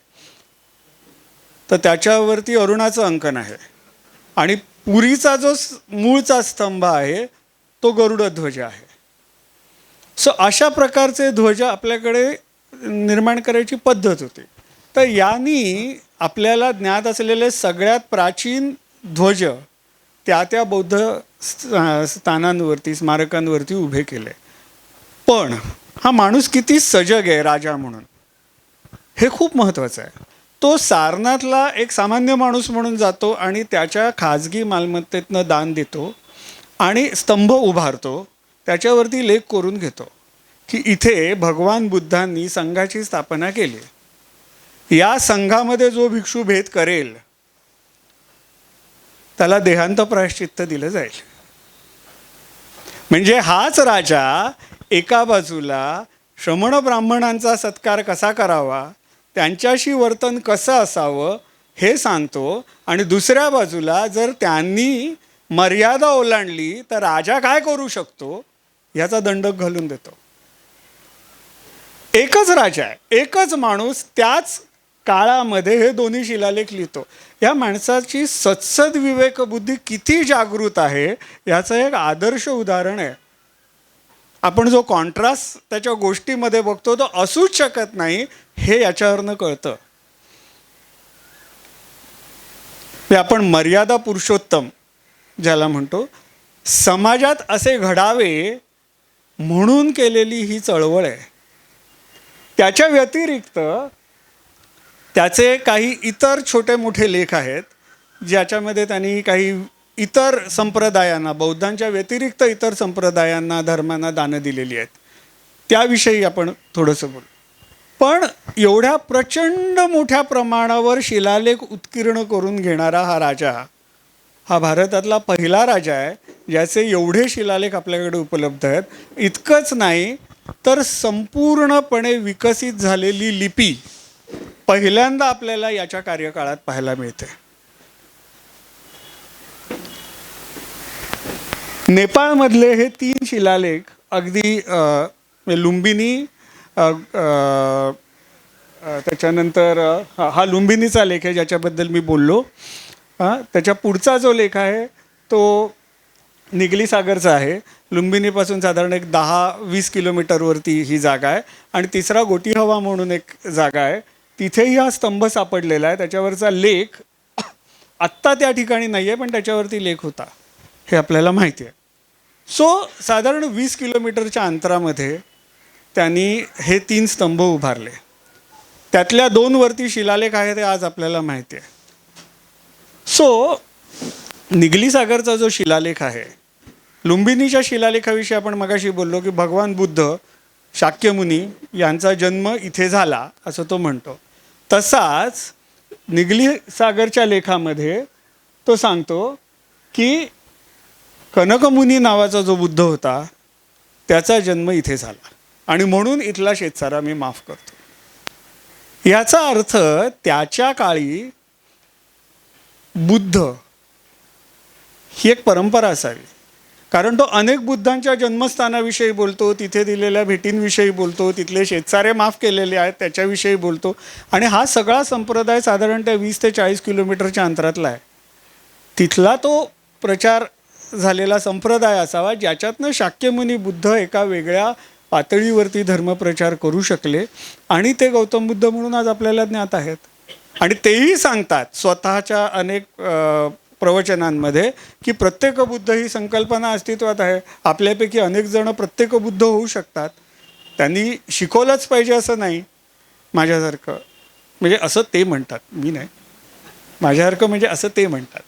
तर त्याच्यावरती अरुणाचं अंकन आहे आणि पुरीचा जो मूळचा स्तंभ आहे तो गरुडध्वज आहे. सो अशा प्रकारचे ध्वज आपल्याकडे निर्माण करायची पद्धत होती. तर यांनी आपल्याला ज्ञात असलेले सगळ्यात प्राचीन ध्वज त्या बौद्ध स्थानांवरती, स्मारकांवरती उभे केले. पण हा माणूस किती सजग आहे राजा म्हणून, हे खूप महत्त्वाचं आहे. तो सारनाथला एक सामान्य माणूस म्हणून जातो आणि त्याच्या खाजगी मालमत्तेतनं दान देतो आणि स्तंभ उभारतो, त्याच्यावरती लेख करून घेतो की इथे भगवान बुद्धांनी संघाची स्थापना केली. या संघामध्ये जो भिक्षू भेद करेल त्याला देहांत प्रायश्चित्त दिलं जाईल. म्हणजे हाच राजा एका बाजूला श्रमण ब्राह्मणांचा सत्कार कसा करावा, त्यांच्याशी वर्तन कसं असावं हे सांगतो आणि दुसऱ्या बाजूला जर त्यांनी मर्यादा ओलांडली तर राजा काय करू शकतो याचा दंडक घालून देतो. एकच राजा आहे, एकच माणूस त्याच काळामध्ये हे दोन्ही शिलालेख लिहितो. या माणसाची सत्सद विवेकबुद्धी किती जागृत आहे याचं एक आदर्श उदाहरण आहे. आपण जो कॉन्ट्रास्ट त्याच्या गोष्टीमध्ये बघतो तो असूच शकत नाही हे याच्यावरनं कळतं. आपण मर्यादा पुरुषोत्तम ज्याला म्हणतो, समाजात असे घडावे म्हणून केलेली ही चळवळ आहे. त्याच्या व्यतिरिक्त त्याचे काही इतर छोटे मोठे लेख आहेत ज्याच्यामध्ये त्यांनी काही इतर संप्रदायांना, बौद्धांच्या व्यतिरिक्त इतर संप्रदायांना, धर्मांना दानं दिलेली आहेत. त्याविषयी आपण थोडंसं बोलू. पण एवढ्या प्रचंड मोठ्या प्रमाणावर शिलालेख उत्कीर्ण करून घेणारा हा राजा हा भारतातला पहिला राजा आहे ज्याचे एवढे शिलालेख आपल्याकडे उपलब्ध आहेत. इतकंच नाही तर संपूर्णपणे विकसित झालेली लिपी पहिल्यांदा आपल्याला याच्या कार्यकाळात पाहायला मिळते. नेपाळमधले हे 3 शिलालेख अगदी लुंबिनी, त्याच्यानंतर हा लुंबिनीचा लेख आहे ज्याच्याबद्दल मी बोललो. त्याच्या पुढचा जो लेख आहे तो निगली सागरचं आहे. लुंबिनीपासून साधारण एक 10-20 किलोमीटरवरती ही जागा आहे. आणि तिसरा गोटी हवा म्हणून एक जागा आहे, तिथेही हा स्तंभ सापडलेला आहे. त्याच्यावरचा लेख आत्ता त्या ठिकाणी नाही आहे, पण त्याच्यावरती लेख होता हे आपल्याला माहिती आहे. सो साधारण 20 किलोमीटरच्या अंतरामध्ये त्यांनी हे 3 स्तंभ उभारले. त्यातल्या 2 वरती शिलालेख आहे ते आज आपल्याला माहिती आहे. सो निगली सागरचा जो शिलालेख आहे, लुंबिनीच्या शिलालेखाविषयी आपण मगाशी बोललो की भगवान बुद्ध शाक्यमुनी यांचा जन्म इथे झाला असं तो म्हणतो. तसाच निगली सागरच्या लेखामध्ये तो सांगतो की कनकमुनी नावाचा जो बुद्ध होता त्याचा जन्म इथे झाला आणि म्हणून इथला शेतसारा मी माफ करतो. याचा अर्थ त्याच्या काळी बुद्ध ही एक परंपरा असावी, कारण तो अनेक बुद्धांच्या जन्मस्थानाविषयी बोलतो, तिथे दिलेल्या भेटींविषयी बोलतो, तिथले शेतसारे माफ केलेले आहेत त्याच्याविषयी बोलतो. आणि हा सगळा संप्रदाय साधारणतः 20 ते 40 किलोमीटरच्या अंतरातला आहे. तिथला तो प्रचार झालेला संप्रदाय असावा ज्याच्यातनं शाक्यमुनी बुद्ध एका वेगळ्या पातळीवरती धर्मप्रचार करू शकले आणि ते गौतम बुद्ध म्हणून आज आपल्याला ज्ञात आहेत. आणि तेही सांगतात स्वतःच्या अनेक प्रवचनांमध्ये की प्रत्येक बुद्ध ही संकल्पना अस्तित्वात आहे. आपल्यापैकी अनेक जण प्रत्येक बुद्ध होऊ शकतात. त्यांनी शिकवलंच पाहिजे असं नाही. माझ्यासारखं म्हणजे असं ते म्हणतात, मी नाही, माझ्यासारखं म्हणजे असं ते म्हणतात.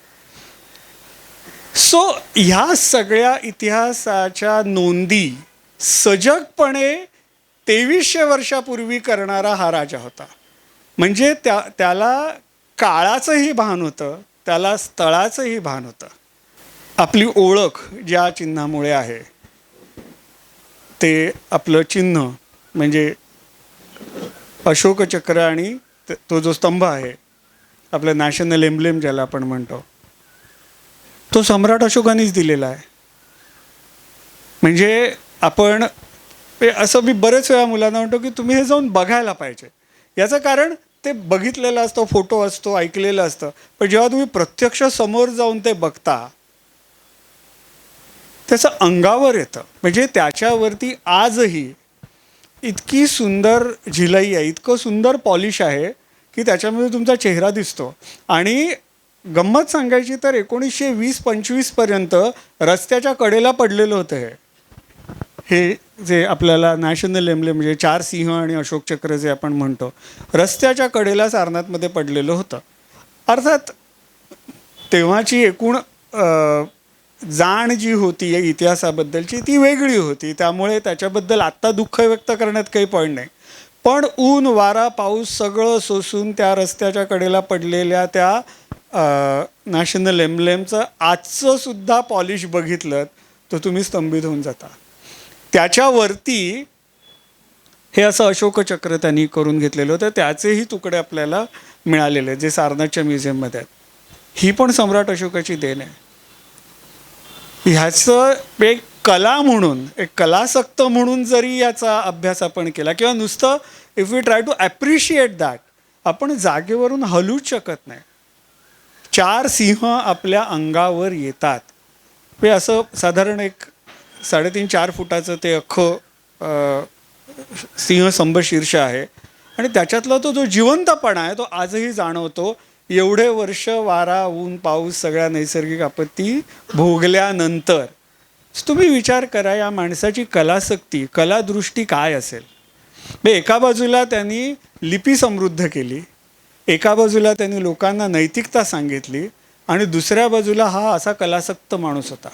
सो ह्या सगळ्या इतिहासाच्या नोंदी सजगपणे 2300 वर्षापूर्वी करणारा हा राजा होता. म्हणजे त्याला काळाचंही भान होतं, त्याला स्थळाचंही भान होतं. आपली ओळख ज्या चिन्हामुळे आहे ते आपलं चिन्ह म्हणजे अशोकचक्र आणि तो जो स्तंभ आहे आपलं नॅशनल एम्ब्लेम ज्याला आपण म्हणतो, तो सम्राट अशोकानेच दिलेला आहे. म्हणजे आपण असं मी बरेच वेळा मुलांना म्हणतो की तुम्ही हे जाऊन बघायला पाहिजे. याचं कारण ते बघितलेलं असतं, फोटो असतो, ऐकलेलं असतं, पण जेव्हा तुम्ही प्रत्यक्ष समोर जाऊन ते बघता त्याचं अंगावर येतं. म्हणजे त्याच्यावरती आजही इतकी सुंदर झिलाई आहे, इतकं सुंदर पॉलिश आहे की त्याच्यामध्ये तुमचा चेहरा दिसतो. आणि गंमत सांगायची तर 1920-25 पर्यंत रस्त्याच्या कडेला पडलेलं होतं हे जे आपल्याला नॅशनल एम्ब्लेम म्हणजे 4 सिंह आणि अशोक चक्र जे आपण म्हणतो, रस्त्याच्या कडेला सारनाथमध्ये पडलेलं होतं. अर्थात तेव्हाची एकूण जाण जी होती या इतिहासाबद्दलची ती वेगळी होती, त्यामुळे त्याच्याबद्दल आत्ता दुःख व्यक्त करण्यात काही पॉईंट नाही. पण ऊन वारा पाऊस सगळं सोसून त्या रस्त्याच्या कडेला पडलेल्या त्या नॅशनल एम्ब्लेमचं आजचं सुद्धा पॉलिश बघितलं तर तुम्ही स्तंभित होऊन जाता. त्याच्यावरती हे असं अशोकचक्र त्यांनी करून घेतलेलं होतं. त्याचेही तुकडे आपल्याला मिळालेले जे सारनाथच्या म्युझियममध्ये आहेत. ही पण सम्राट अशोकाची देण आहे. ह्याचं एक कला म्हणून, एक कलासक्त म्हणून जरी याचा अभ्यास आपण केला किंवा नुसतं if we try to appreciate that, आपण जागेवरून हलूच शकत नाही. 4 सिंह आपल्या अंगावर येतात. हे असं साधारण एक 3.5-4 फुटाचं ते अख्खं सिंहस्तंभ शीर्ष आहे आणि त्याच्यातला तो जो जिवंतपणा आहे तो आजही जाणवतो. एवढे वर्ष वारा ऊन पाऊस सगळ्या नैसर्गिक आपत्ती भोगल्यानंतर तुम्ही विचार करा या माणसाची कलासक्ती, कलादृष्टी काय असेल. एका बाजूला त्यांनी लिपी समृद्ध केली, एका बाजूला त्यांनी लोकांना नैतिकता सांगितली आणि दुसऱ्या बाजूला हा असा कलासक्त माणूस होता.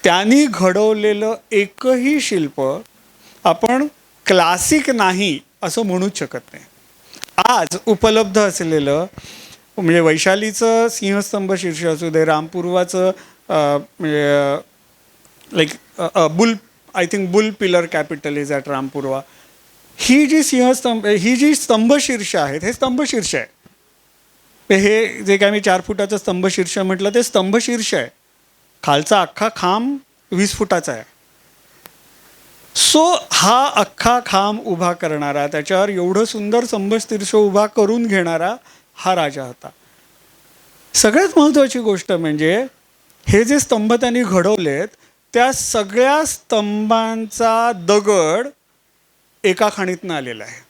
त्यांनी घडवलेलं एकही शिल्प आपण क्लासिक नाही असं म्हणूच शकत नाही. आज उपलब्ध असलेलं म्हणजे वैशालीचं सिंहस्तंभ शीर्ष असू दे, रामपूर्वाचं म्हणजे like bull, I think bull pillar capital is at Rampurva, ही जी सिंहस्तंभ, ही जी स्तंभशीर्ष आहेत हे स्तंभशीर्ष आहे. हे जे काय मी 4 फुटाचं स्तंभशीर्ष म्हटलं ते स्तंभशीर्ष आहे. खालचा अख्खा खांब 20 फुटाचा आहे. सो हा अख्खा खांब उभा करणारा, त्याच्यावर एवढं सुंदर स्तंभशीर्ष उभा करून घेणारा हा राजा होता. सगळ्यात महत्त्वाची गोष्ट म्हणजे हे जे स्तंभ त्यांनी घडवलेत त्या सगळ्या स्तंभांचा दगड एका खाणीतनं आलेला आहे.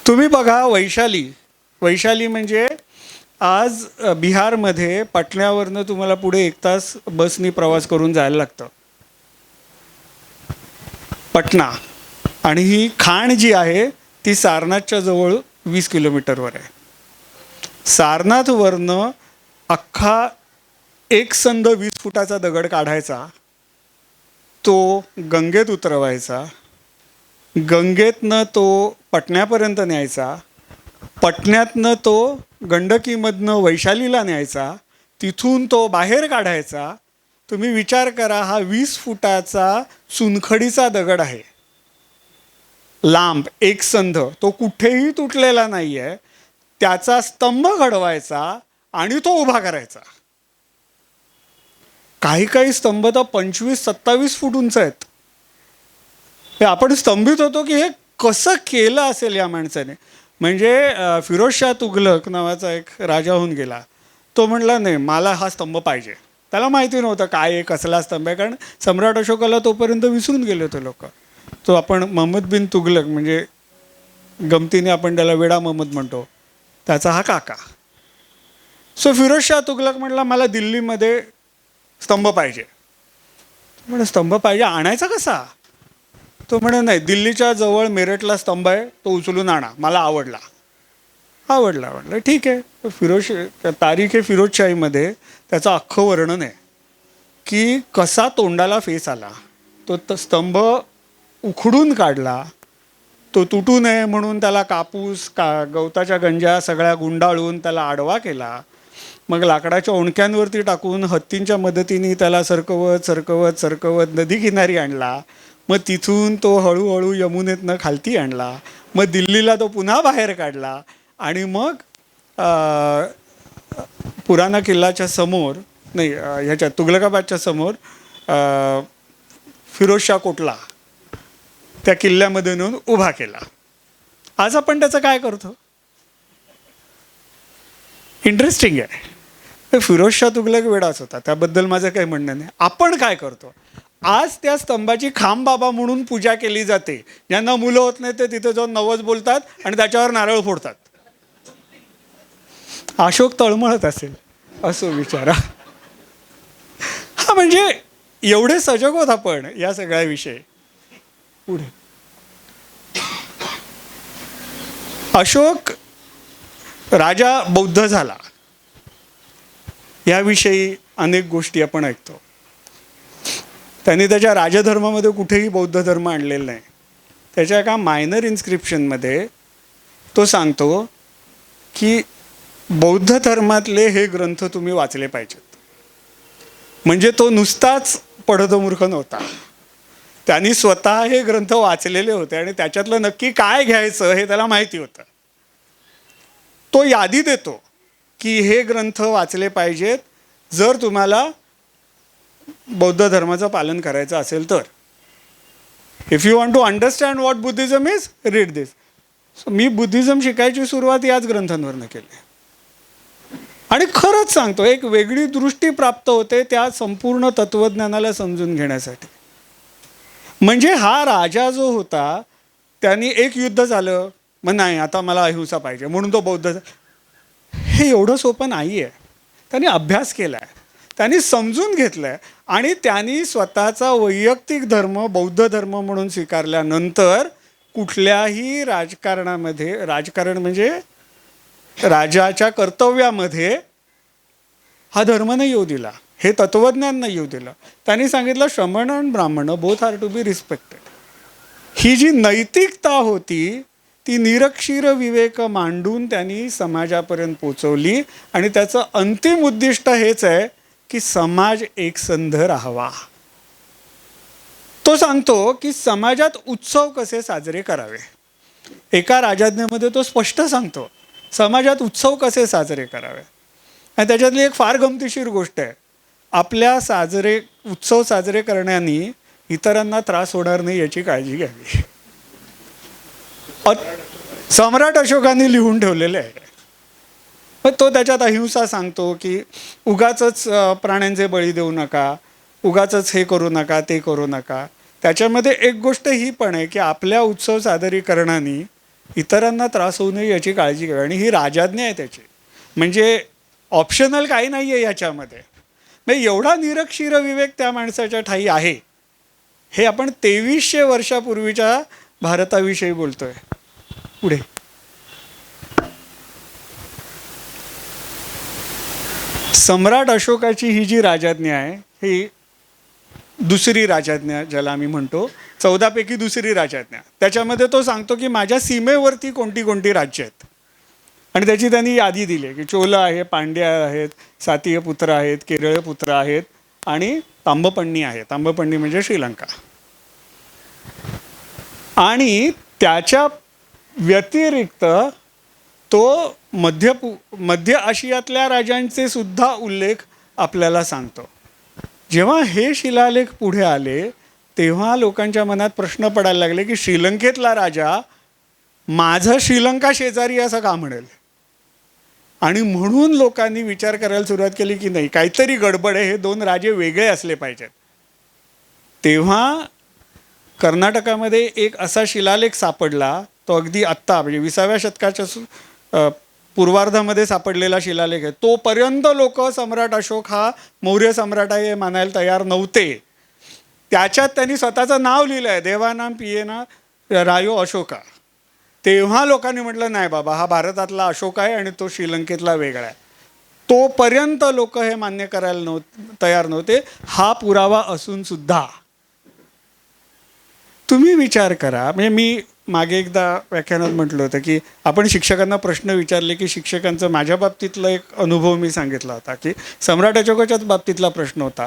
तुम्ही बघा वैशाली म्हणजे आज बिहारमध्ये पटण्यावरनं तुम्हाला पुढे 1 तास बसनी प्रवास करून जायला लागतं, पटना. आणि ही खाण जी आहे ती सारनाथच्या जवळ 20 किलोमीटरवर आहे. सारनाथवरनं अख्खा एकसंध 20 फुटाचा दगड काढायचा, तो गंगेत उतरवायचा, गंगेतनं तो पटण्यापर्यंत न्यायचा, पटण्यातनं तो गंडकीमधनं वैशालीला न्यायचा, तिथून तो बाहेर काढायचा. तुम्ही विचार करा, हा 20 फुटाचा चुनखडीचा दगड आहे, लांब एकसंध, तो कुठेही तुटलेला नाही आहे. त्याचा स्तंभ घडवायचा आणि तो उभा करायचा. काही काही स्तंभ तर 25-27 फूट उंच आहेत. हे आपण स्तंभित होतो की हे कसं केलं असेल या माणसाने. म्हणजे फिरोजशाह तुघलक नावाचा एक राजा होऊन गेला, तो म्हणला नाही मला हा स्तंभ पाहिजे. त्याला माहिती नव्हतं काय आहे कसला स्तंभ आहे, कारण सम्राट अशोकाला तोपर्यंत विसरून गेले होते लोक. तो आपण महम्मद बिन तुघलक म्हणजे गमतीने आपण त्याला वेडा महम्मद म्हणतो, त्याचा हा काका. सो फिरोजशाह तुघलक म्हटला मला दिल्लीमध्ये स्तंभ पाहिजे. म्हणजे स्तंभ पाहिजे, आणायचा कसा? तो म्हणे नाही, दिल्लीच्या जवळ मेरठला स्तंभ आहे, तो उचलून आणा, मला आवडला. ठीक आहे. तारीख फिरोजशाहीमध्ये त्याचं अख्खं वर्णन आहे की कसा तोंडाला फेस आला, तो स्तंभ उखडून काढला, तो तुटू नये म्हणून त्याला कापूस गवताच्या गंजा सगळ्या गुंडाळून त्याला आडवा केला, मग लाकडाच्या ओंडक्यांवरती टाकून हत्तींच्या मदतीने त्याला सरकवत नदी किनारी आणला, मग तिथून तो हळूहळू यमुनेतनं खालती आणला, मग दिल्लीला तो पुन्हा बाहेर काढला आणि मग पुराणा किल्ल्याच्या समोर नाही ह्याच्या तुघलकाबादच्या समोर फिरोजशाह कोटला त्या किल्ल्यामध्ये नेऊन उभा केला. आज आपण त्याचं काय करतो? इंटरेस्टिंग आहे. फिरोजशाह तुघलक वेडाच होता, त्याबद्दल माझं काही म्हणणं नाही. आपण काय करतो? आज त्या स्तंभाची खामबाबा म्हणून पूजा केली जाते. ज्यांना मुलं होत नाही ते तिथे जाऊन नवस बोलतात आणि त्याच्यावर नारळ फोडतात. अशोक तळमळत असेल असो विचारा. हा म्हणजे एवढे सजग होत आपण या सगळ्याविषयी. पुढे अशोक राजा बौद्ध झाला याविषयी अनेक गोष्टी आपण ऐकतो. त्यांनी त्याच्या राजधर्मामध्ये कुठेही बौद्ध धर्म आणलेला नाही. त्याच्या एका मायनर इन्स्क्रिप्शनमध्ये तो सांगतो की बौद्ध धर्मातले हे ग्रंथ तुम्ही वाचले पाहिजेत. म्हणजे तो नुसताच पढतमूर्ख नव्हता, त्यांनी स्वतः हे ग्रंथ वाचलेले होते आणि त्याच्यातलं नक्की काय घ्यायचं हे त्याला माहिती होतं. तो यादी देतो की हे ग्रंथ वाचले पाहिजेत जर तुम्हाला बौद्ध धर्माचं पालन करायचं असेल तर. If you want to understand what Buddhism is, read this. मी बुद्धिझम शिकायची सुरुवात याच ग्रंथांवरनं केली आणि खरंच सांगतो एक वेगळी दृष्टी प्राप्त होते त्या संपूर्ण तत्वज्ञानाला समजून घेण्यासाठी. म्हणजे हा राजा जो होता त्यांनी एक युद्ध झालं, मग नाही आता मला अहिंसा पाहिजे म्हणून तो बौद्ध. हे एवढं सोपं नाही आहे. त्यांनी अभ्यास केला आहे, त्यांनी समजून घेतलं आहे आणि त्यांनी स्वतःचा वैयक्तिक धर्म बौद्ध धर्म म्हणून स्वीकारल्यानंतर कुठल्याही राजकारणामध्ये, राजकारण म्हणजे राजाच्या कर्तव्यामध्ये हा धर्म नाही येऊ दिला, हे तत्वज्ञान नाही येऊ दिलं. त्यांनी सांगितलं श्रमण आणि ब्राह्मण both are to be respected. ही जी नैतिकता होती ती निरक्षीर विवेक मांडून त्यांनी समाजापर्यंत पोचवली आणि त्याचं अंतिम उद्दिष्ट हेच आहे की समाज एकसंध राहावा. तो सांगतो की समाजात उत्सव कसे साजरे करावे. एका राजाज्ञेमध्ये तो स्पष्ट सांगतो समाजात उत्सव कसे साजरे करावे. आणि त्याच्यातली एक फार गमतीशीर गोष्ट आहे, आपल्या उत्सव साजरे करण्याने इतरांना त्रास होणार नाही याची काळजी घ्यावी. सम्राट अशोकाने लिहून ठेवलेले आहे. मग तो त्याच्यात अहिंसा सांगतो की उगाचच प्राण्यांचे बळी देऊ नका, उगाचच हे करू नका, ते करू नका. त्याच्यामध्ये एक गोष्ट ही पण आहे की आपल्या उत्सव सादरीकरणाने इतरांना त्रास होऊ नये याची काळजी घ्यावी, आणि ही राजाज्ञा आहे त्याची. म्हणजे ऑप्शनल काही नाही आहे याच्यामध्ये. म्हणजे एवढा निरक्षीर विवेक त्या माणसाच्या ठाई आहे. हे आपण 2300 वर्षापूर्वीच्या भारताविषयी बोलतोय. पुढे सम्राट अशोकाची ही जी राजाज्ञा आहे, ही दुसरी राजाज्ञा ज्याला आम्ही म्हणतो, 14 पैकी दुसरी राजाज्ञा. त्याच्यामध्ये तो सांगतो की माझ्या सीमेवरती कोणती कोणती राज्य आहेत, आणि त्याची त्यांनी यादी दिली की चोल आहे, पांड्या आहेत, सातीय पुत्र आहेत, केरळ पुत्र आहेत, आणि तांबपण्णी आहे. तांबपण्णी म्हणजे श्रीलंका. आणि त्याच्या व्यतिरिक्त तो मध्य आशियातल्या राजांचे सुद्धा उल्लेख आपल्याला सांगतो. जेव्हा हे शिलालेख पुढे आले तेव्हा लोकांच्या मनात प्रश्न पडायला लागले की श्रीलंकेतला राजा माझं श्रीलंका शेजारी असं का म्हणेल. आणि म्हणून लोकांनी विचार करायला सुरुवात केली की नाही, काहीतरी गडबड आहे, हे दोन राजे वेगळे असले पाहिजेत. तेव्हा कर्नाटकामध्ये एक असा शिलालेख सापडला, तो अगदी आत्ता म्हणजे 20व्या शतकाच्या पूर्वार्धामध्ये सापडलेला शिलालेख आहे. तोपर्यंत लोक सम्राट अशोक हा मौर्य सम्राट आहे हे मानायला तयार नव्हते. त्याच्यात त्यांनी स्वतःचं नाव लिहिलं आहे, देवानाम पियेना रायो अशोका. तेव्हा लोकांनी म्हटलं नाही बाबा, हा भारतातला अशोक आहे आणि तो श्रीलंकेतला वेगळा आहे. तोपर्यंत लोक हे मान्य करायला तयार नव्हते. हा पुरावा असून सुद्धा तुम्ही विचार करा. म्हणजे मी मागे एकदा व्याख्यानात म्हटलं होतं की आपण शिक्षकांना प्रश्न विचारले की शिक्षकांचं माझ्या बाबतीतला एक अनुभव मी सांगितला होता की सम्राट अशोकाच्याच बाबतीतला प्रश्न होता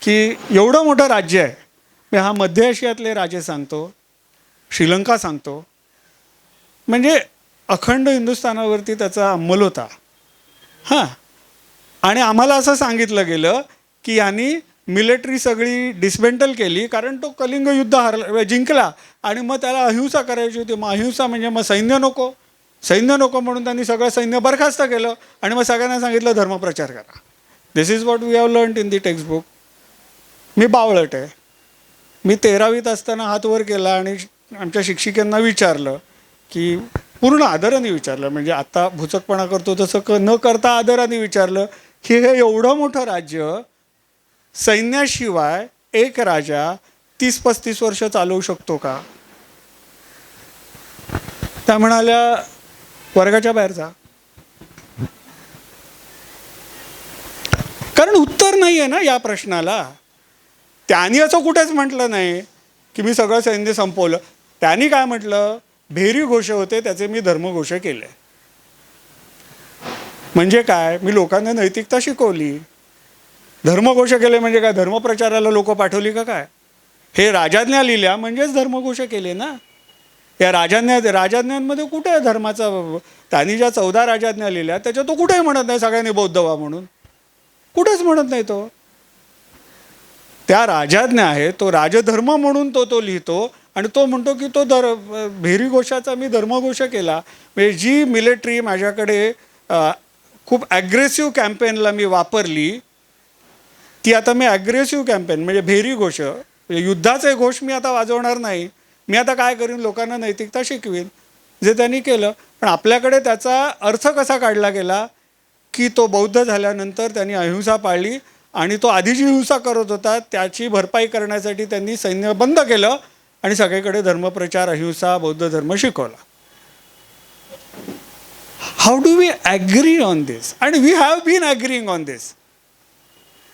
की एवढं मोठं राज्य आहे, मी हा मध्य आशियातले राजे सांगतो, श्रीलंका सांगतो, म्हणजे अखंड हिंदुस्थानावरती त्याचा अंमल होता. हां, आणि आम्हाला असं सांगितलं गेलं की यांनी मिलिटरी सगळी डिसमेंटल केली कारण तो कलिंग युद्ध जिंकला, आणि मग त्याला अहिंसा करायची होती. मग अहिंसा म्हणजे मग सैन्य नको म्हणून त्यांनी सगळं सैन्य बरखास्त केलं आणि मग सगळ्यांना सांगितलं धर्मप्रचार करा. This is what we have learned in the textbook. मी बावळट आहे. मी 13वीत असताना हात वर केला आणि आमच्या शिक्षिकांना विचारलं की पूर्ण आदराने विचारलं, म्हणजे आता भुचकपणा करतो तसं न करता आदराने विचारलं की हे एवढं मोठं राज्य सैन्याशिवाय एक राजा 30-35 वर्ष चालवू शकतो का? त्या म्हणाल्या वर्गाच्या बाहेर जा. कारण उत्तर नाही आहे ना या प्रश्नाला. त्यांनी असं कुठेच म्हटलं नाही की मी सगळं सैन्य संपवलं. त्यांनी काय म्हटलं, भेरी घोष होते त्याचे मी धर्मघोष केले. म्हणजे काय, मी लोकांना नैतिकता शिकवली. धर्मघोष केले म्हणजे काय, धर्मप्रचाराला लोक पाठवली का काय? हे राजाज्ञा लिहिल्या म्हणजेच धर्मघोष केले ना. या राजाज्ञांमध्ये कुठे आहे धर्माचा? त्यांनी ज्या 14 राजाज्ञा लिहिल्या त्याच्यात तो कुठेही म्हणत नाही सगळ्यांनी बौद्ध व्हा म्हणून, कुठेच म्हणत नाही तो. त्या राजाज्ञा आहे, तो राजधर्म म्हणून तो लिहितो आणि तो म्हणतो की तो भेरी घोषाचा मी धर्मघोष केला. म्हणजे जी मिलिटरी माझ्याकडे खूप ॲग्रेसिव्ह कॅम्पेनला मी वापरली ती आता मी ॲग्रेसिव्ह कॅम्पेन म्हणजे भेरी घोष, युद्धाचे घोष मी आता वाजवणार नाही. मी आता काय करीन, लोकांना नैतिकता शिकवीन, जे त्यांनी केलं. पण आपल्याकडे त्याचा अर्थ कसा काढला गेला की तो बौद्ध झाल्यानंतर त्यांनी अहिंसा पाळली आणि तो आधी जी हिंसा करत होता त्याची भरपाई करण्यासाठी त्यांनी सैन्य बंद केलं आणि सगळीकडे धर्मप्रचार, अहिंसा, बौद्ध धर्म शिकवला. How do we agree on this? आणि we have been agreeing on this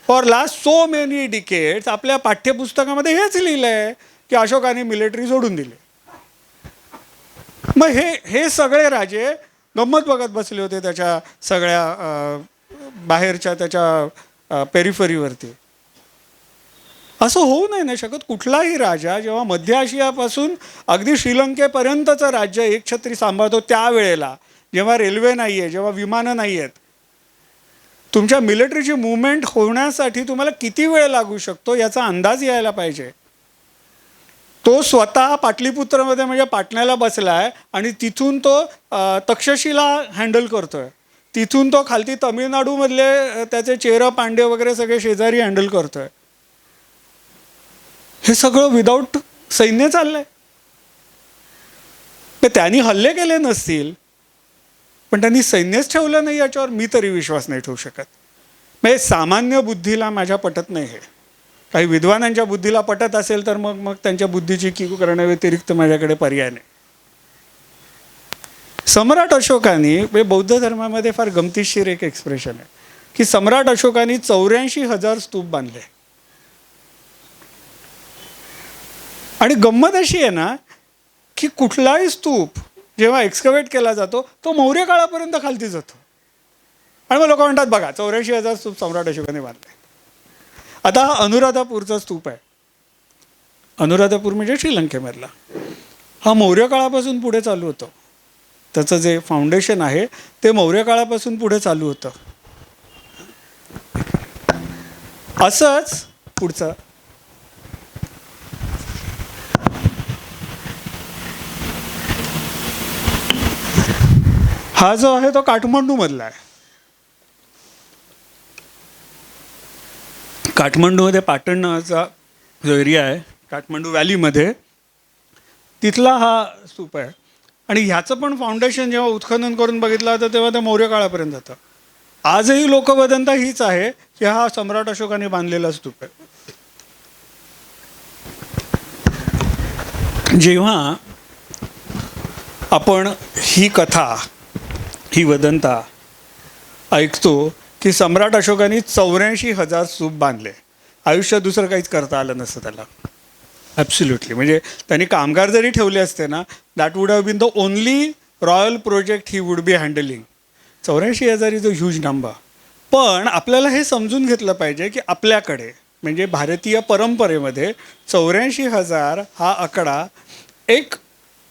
for last so many decades. आपल्या पाठ्यपुस्तकामध्ये हेच लिहिलं आहे की अशोकाने मिलिटरी सोडून दिली. मग हे सगळे राजे गंमत बघत बसले होते त्याच्या सगळ्या बाहेरच्या त्याच्या पेरिफरीवरती. असं होऊ नाही शकत. कुठलाही राजा जेव्हा मध्य आशियापासून अगदी श्रीलंकेपर्यंतचं राज्य एकछत्री सांभाळतो त्यावेळेला, जेव्हा रेल्वे नाही आहे, जेव्हा विमानं नाही आहेत, तुमच्या मिलिटरीची मुवमेंट होण्यासाठी तुम्हाला किती वेळ लागू शकतो याचा अंदाज यायला पाहिजे. तो स्वतः पाटलीपुत्रमध्ये म्हणजे पाटण्याला बसला आहे आणि तिथून तो तक्षशिला हँडल करतोय. तिथून तो खालती तमिळनाडूमधले त्याचे चेरा पांडे वगैरे सगळे शेजारी हँडल करतोय. हे सगळं विदाऊट सैन्य चाललंय. त्यांनी हल्ले केले नसतील, पण त्यांनी सैन्यच ठेवलं नाही याच्यावर मी तरी विश्वास नाही ठेवू शकत. म्हणजे सामान्य बुद्धीला माझ्या पटत नाही हे. काही विद्वानांच्या बुद्धीला पटत असेल तर मग त्यांच्या बुद्धीची कीव करण्याव्यतिरिक्त माझ्याकडे पर्याय नाही. सम्राट अशोकाने, म्हणजे बौद्ध धर्मामध्ये फार गमतीशीर एक एक्सप्रेशन आहे की सम्राट अशोकाने 84,000 स्तूप बांधले. आणि गंमत अशी आहे ना की कुठलाही स्तूप जेव्हा एक्सकवेट केला जातो तो मौर्य काळापर्यंत खालती जातो. आणि मग लोक म्हणतात बघा 84,000 स्तूप सम्राट अशोकाने बांधले. आता हा अनुराधापूरचा स्तूप आहे. अनुराधापूर म्हणजे श्रीलंकेमधला. हा मौर्य काळापासून पुढे चालू होतं. त्याचं जे फाउंडेशन आहे ते मौर्य काळापासून पुढे चालू होतं. असंच पुढचं हा जो आहे तो काठमांडू मधला आहे. काठमांडूमध्ये पाटण नावाचा जो एरिया आहे काठमांडू व्हॅलीमध्ये, तिथला हा स्तूप आहे. आणि ह्याचं पण फाउंडेशन जेव्हा उत्खनन करून बघितलं होतं तेव्हा ते मौर्य काळापर्यंत जातं. आजही लोकवदंता हीच आहे की हा सम्राट अशोकाने बांधलेला स्तूप आहे. जेव्हा आपण ही कथा, ही वदंता ऐकतो की सम्राट अशोकाने 84,000 स्तूप बांधले, आयुष्यात दुसरं काहीच करता आलं नसतं त्याला. ॲब्सोल्युटली. म्हणजे त्यांनी कामगार जरी ठेवले असते ना, that would have been the only royal project he would be handling. 84,000 is a huge number. पण आपल्याला हे समजून घेतलं पाहिजे की आपल्याकडे म्हणजे भारतीय परंपरेमध्ये 84,000 हा आकडा एक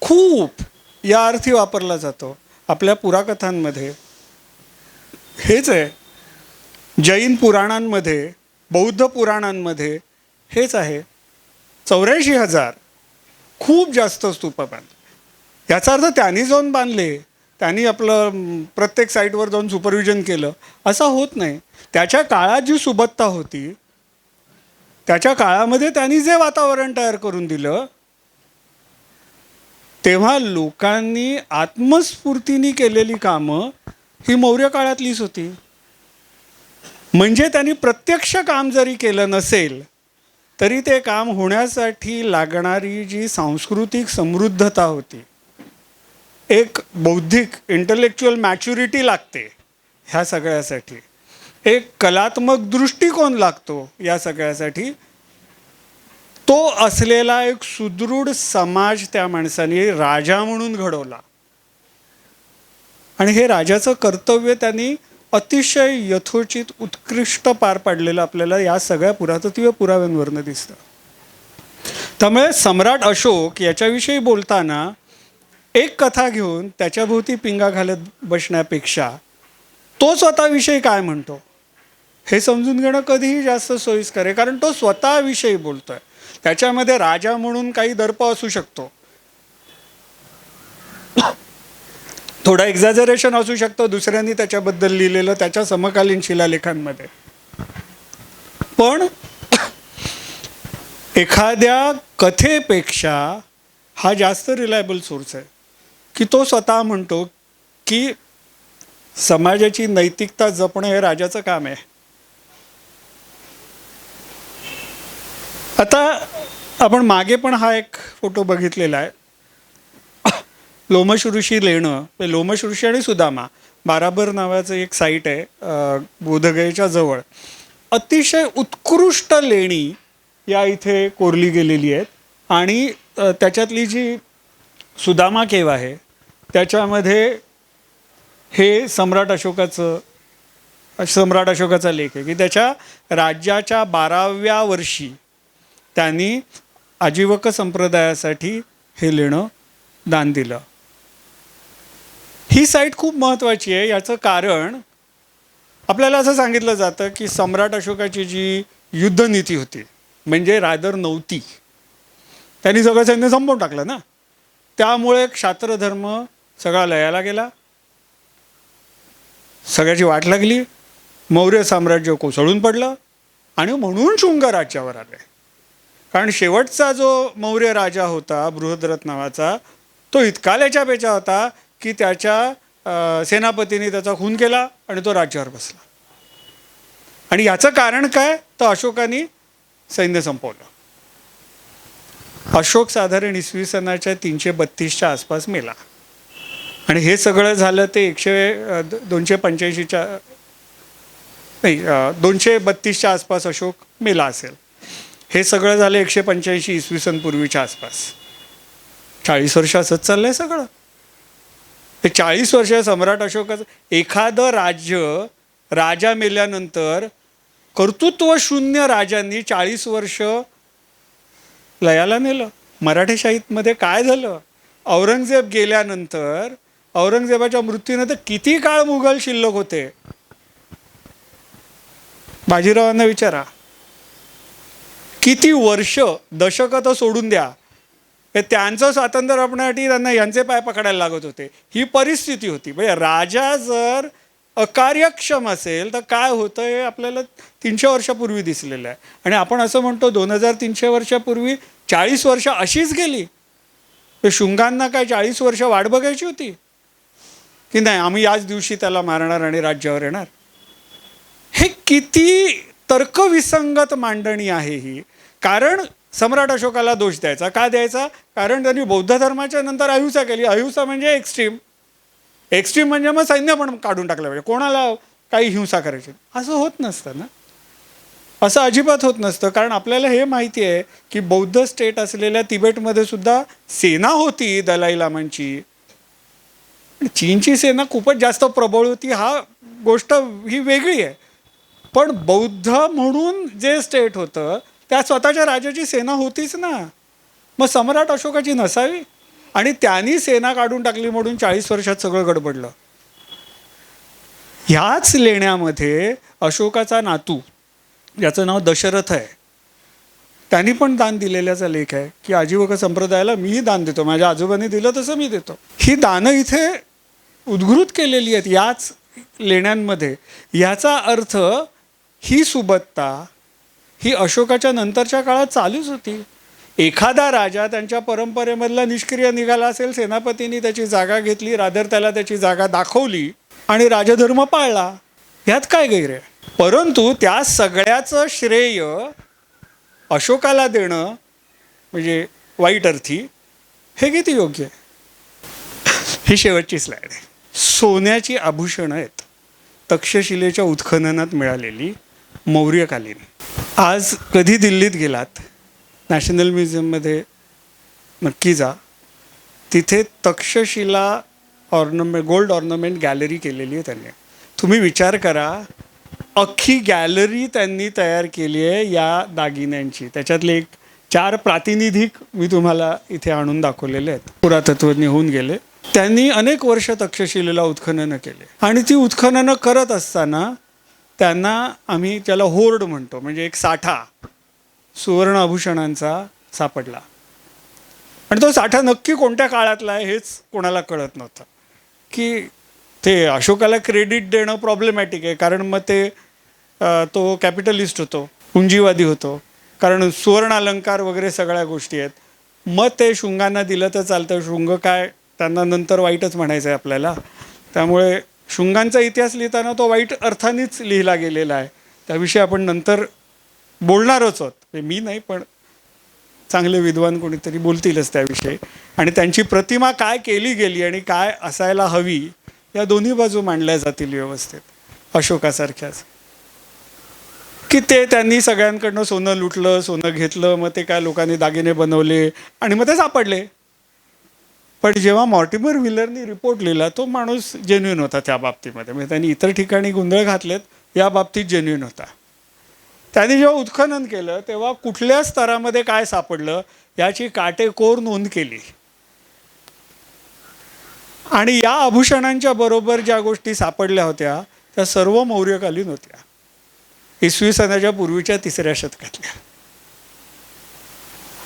खूप या अर्थी वापरला जातो. आपल्या पुराकथांमध्ये हेच आहे, जैन पुराणांमध्ये, बौद्ध पुराणांमध्ये हेच आहे. 84,000 खूप जास्त स्तूप बांधले. याचा अर्थ त्यांनी जाऊन बांधले, त्यांनी आपलं प्रत्येक साईटवर जाऊन सुपरविजन केलं असं होत नाही. त्याच्या काळात जी सुबत्ता होती, त्याच्या काळामध्ये त्यांनी जे वातावरण तयार करून दिलं, तेव्हा लोकांनी आत्मस्फूर्तीने केलेली कामं ही मौर्य काळातलीच होती. म्हणजे त्यांनी प्रत्यक्ष काम जरी केलं नसेल तरी ते काम होण्यासाठी लागणारी जी सांस्कृतिक समृद्धता होती, एक बौद्धिक इंटलेक्च्युअल मॅच्युरिटी लागते ह्या सगळ्यासाठी, एक कलात्मक दृष्टिकोन लागतो या सगळ्यासाठी, तो असलेला एक सुदृढ समाज त्या माणसाने राजा म्हणून घडवला. आणि हे राजाचं कर्तव्य त्यांनी अतिशय यथोचित उत्कृष्ट पार पाडलेलं आपल्याला या सगळ्या पुरातत्वीय पुराव्यांवरनं दिसतं. त्यामुळे सम्राट अशोक याच्याविषयी बोलताना एक कथा घेऊन त्याच्याभोवती पिंगा घालत बसण्यापेक्षा तो स्वतःविषयी काय म्हणतो हे समजून घेणं कधीही जास्त सोयीस्कर आहे. कारण तो स्वतःविषयी बोलतोय. त्याच्यामध्ये राजा म्हणून काही दर्प असू शकतो, थोडा एक्झॅजरेशन असू शकतं दुसऱ्यांनी त्याच्याबद्दल लिहिलेलं त्याच्या समकालीन शिलालेखांमध्ये. पण एखाद्या कथेपेक्षा हा जास्त रिलायबल सोर्स आहे की तो स्वतः म्हणतो की समाजाची नैतिकता जपणं हे राजाचं काम आहे. आता आपण मागे पण हा एक फोटो बघितलेला आहे. लोमश ऋषी लेणं, लोमश ऋषी आणि सुदामा, बाराबर नावाचं एक साईट आहे बोधगयेच्या जवळ. अतिशय उत्कृष्ट लेणी या इथे कोरली गेलेली आहेत. आणि त्याच्यातली जी सुदामा केव आहे त्याच्यामध्ये हे सम्राट अशोकाचा लेख आहे की त्याच्या राज्याच्या 12व्या वर्षी त्यांनी आजीवक संप्रदायासाठी हे लेणं दान दिलं. ही साईट खूप महत्त्वाची आहे. याचं कारण आपल्याला असं सांगितलं जातं की सम्राट अशोकाची जी युद्धनीती होती म्हणजे रादर नव्हती, त्यांनी सगळं सैन्य संपवून टाकलं ना, त्यामुळे क्षात्र धर्म सगळा लयाला गेला. सगळ्याची वाट लागली, मौर्य साम्राज्य कोसळून पडलं आणि म्हणून शुंग राज्यावर आले. कारण शेवटचा जो मौर्य राजा होता बृहद्रथ नावाचा, तो इतका लेचापेचा होता की त्याच्या सेनापतीने त्याचा खून केला आणि तो राज्यावर बसला. आणि याचं कारण काय, तर अशोकाने सैन्य संपवलं. अशोक साधारण इसवी सनाच्या 332च्या आसपास मेला. आणि हे सगळं झालं ते 285च्या नाही 232च्या आसपास अशोक मेला असेल. हे सगळं झालं 185 इसवी सन पूर्वीच्या आसपास. 40 वर्ष असंच चाललंय सगळं. हे 40 वर्ष सम्राट अशोकाचं. एखादं राजा मेल्यानंतर कर्तृत्व शून्य राजांनी 40 वर्ष लयाला नेलं. मराठेशाहीमध्ये काय झालं, औरंगजेब गेल्यानंतर औरंगजेबाच्या मृत्यूनंतर किती काळ मुघल शिल्लक होते, बाजीरावांना विचारा. किती वर्ष, दशकं तर सोडून द्या, हे त्यांचं स्वातंत्र्य आपण्यासाठी त्यांना यांचे पाय पकडायला लागत होते. ही परिस्थिती होती. म्हणजे राजा जर अकार्यक्षम असेल तर काय होतं हे आपल्याला 300 वर्षापूर्वी दिसलेलं आहे. आणि आपण असं म्हणतो 2300 वर्षापूर्वी 40 वर्ष अशीच गेली. तर शुंगांना काय 40 वर्ष वाट बघायची होती की नाही, आम्ही याच दिवशी त्याला मारणार आणि राज्यावर येणार. हे किती तर्कविसंगत मांडणी आहे ही. कारण सम्राट अशोकाला दोष द्यायचा, का द्यायचा, कारण त्यांनी बौद्ध धर्माच्या नंतर अहिंसा केली. अहिंसा म्हणजे एक्स्ट्रीम म्हणजे मग सैन्य पण काढून टाकलं पाहिजे, कोणाला काही हिंसा करायची. असं होत नसतं ना, असं अजिबात होत नसतं. कारण आपल्याला हे माहिती आहे की बौद्ध स्टेट असलेल्या तिबेटमध्ये सुद्धा सेना होती दलाई लामांची. चीनची सेना खूपच जास्त प्रबळ होती, हा गोष्ट ही वेगळी आहे. पण बौद्ध म्हणून जे स्टेट होतं त्या स्वतःच्या राजाची सेना होतीच ना. मग सम्राट अशोकाची नसावी. आणि त्यांनी सेना काढून टाकली म्हणून 40 वर्षात सगळं गडबडलं. ह्याच लेण्यामध्ये अशोकाचा नातू, ज्याचं नाव दशरथ आहे, त्यांनी पण दान दिलेल्याचा लेख आहे की आजीवक संप्रदायाला मीही दान देतो, माझ्या आजोबांनी दिलं तसं मी देतो. ही दानं इथे उद्घृत केलेली आहेत याच लेण्यांमध्ये. याचा अर्थ ही सुबत्ता ही अशोकाच्या नंतरच्या काळात चालूच होती. एखादा राजा त्यांच्या परंपरेमधला निष्क्रिय निघाला असेल, सेनापतींनी त्याची जागा घेतली, रादर त्याला त्याची जागा दाखवली आणि राजधर्म पाळला. ह्यात काय गैर आहे. परंतु त्या सगळ्याचं श्रेय अशोकाला देणं म्हणजे वाईट अर्थी, हे किती योग्य आहे. ही शेवटची स्लाईड आहे. सोन्याची आभूषणं आहेत तक्षशिलेच्या उत्खननात मिळालेली मौर्यकालीन. आज कधी दिल्लीत गेलात, नॅशनल म्युझियममध्ये नक्की जा. तिथे तक्षशिला गोल्ड ऑर्नामेंट गॅलरी केलेली आहे त्यांनी. तुम्ही विचार करा, अख्खी गॅलरी त्यांनी तयार केली आहे या दागिन्यांची. त्याच्यातले 4 प्रातिनिधिक मी तुम्हाला इथे आणून दाखवलेले आहेत. पुरातत्वज्ञ होऊन गेले, त्यांनी अनेक वर्ष तक्षशिलेला उत्खननं केले. आणि ती उत्खननं करत असताना त्यांना आम्ही त्याला होर्ड म्हणतो, म्हणजे एक साठा सुवर्ण आभूषणांचा सापडला. आणि तो साठा नक्की कोणत्या काळातला आहे हेच कोणाला कळत नव्हतं. की ते अशोकाला क्रेडिट देणं प्रॉब्लेमॅटिक आहे, कारण मग ते तो कॅपिटलिस्ट होतो, पुंजीवादी होतो, कारण सुवर्ण अलंकार वगैरे सगळ्या गोष्टी आहेत. मग ते शुंगांना दिलं तर चालतं. शुंग काय त्यांना नंतर वाईटच म्हणायचं आहे आपल्याला. त्यामुळे शुंगांचा इतिहास लिहिताना तो वाईट अर्थानेच लिहिला गेलेला आहे. त्याविषयी आपण नंतर बोलणारच आहोत. मी नाही, पण चांगले विद्वान कोणीतरी बोलतीलच त्याविषयी. आणि त्यांची प्रतिमा काय केली गेली आणि काय असायला हवी या दोन्ही बाजू मांडल्या जातील व्यवस्थित. अशोकासारख्याच की ते त्यांनी सगळ्यांकडनं सोनं लुटलं, सोनं घेतलं, मग ते काय लोकांनी दागिने बनवले आणि मग ते सापडले. पण जेव्हा मॉर्टिमर व्हिलरनी रिपोर्ट लिहिला, तो माणूस जेन्युइन होता त्या बाबतीमध्ये. म्हणजे त्यांनी इतर ठिकाणी गोंधळ घातलेत, या बाबतीत जेन्युइन होता. त्यांनी जेव्हा उत्खनन केलं तेव्हा कुठल्या स्तरामध्ये काय सापडलं याची काटेकोर नोंद केली. आणि या आभूषणांच्या बरोबर ज्या गोष्टी सापडल्या होत्या त्या सर्व मौर्यकालीन होत्या, इसवी सनाच्या पूर्वीच्या 3ऱ्या शतकातल्या.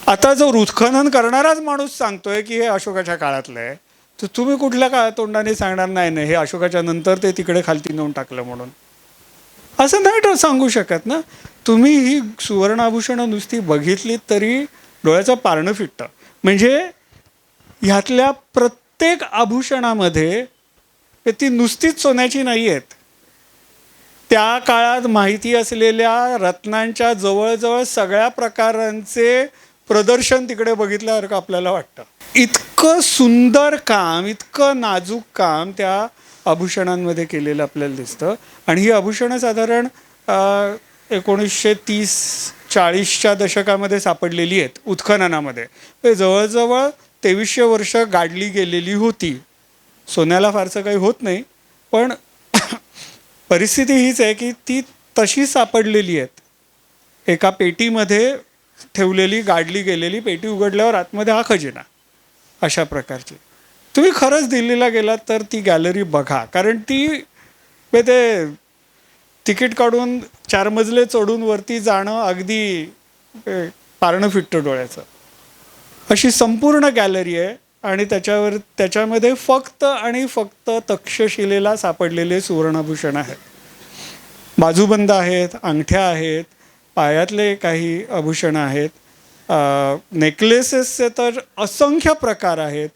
आता जो उत्खनन करणाराच माणूस सांगतोय की हे अशोकाच्या काळातलं आहे, तर तुम्ही कुठल्या का तोंडाने सांगणार नाही नाही हे अशोकाच्या नंतर ते तिकडे खालती नेऊन टाकलं म्हणून. असं नाही सांगू शकत ना. तुम्ही ही सुवर्णाभूषणं नुसती बघितलीत तरी डोळ्याचं पारणं फिटतं. म्हणजे ह्यातल्या प्रत्येक आभूषणामध्ये ती नुसतीच सोन्याची नाही आहेत. त्या काळात माहिती असलेल्या रत्नांच्या जवळजवळ सगळ्या प्रकारांचे प्रदर्शन तिकडे बघितल्यासारखं आपल्याला वाटतं. इतकं सुंदर काम, इतकं नाजूक काम त्या आभूषणांमध्ये केलेलं आपल्याला दिसतं. आणि ही आभूषणं साधारण 1930-40च्या दशकामध्ये सापडलेली आहेत उत्खननामध्ये. ते जवळजवळ 2300 वर्ष गाडली गेलेली होती. सोन्याला फारसं काही होत नाही, पण परिस्थिती हीच आहे की ती तशी सापडलेली आहेत. एका पेटीमध्ये ठेवलेली, गाडली गेलेली, पेटी उघडल्यावर आतमध्ये हा खजिना, अशा प्रकारची. तुम्ही खरंच दिल्लीला गेलात तर ती गॅलरी बघा, कारण ती ते तिकीट काढून 4 मजले चढून वरती जाणं अगदी पारणं फिटतं डोळ्याचं. अशी संपूर्ण गॅलरी आहे आणि त्याच्यामध्ये फक्त आणि फक्त तक्षशिलेला सापडलेले सुवर्णाभूषण आहेत. बाजूबंद आहेत, अंगठ्या आहेत, पायातले काही आभूषणं आहेत, नेकलेसेसचे तर असंख्य प्रकार आहेत.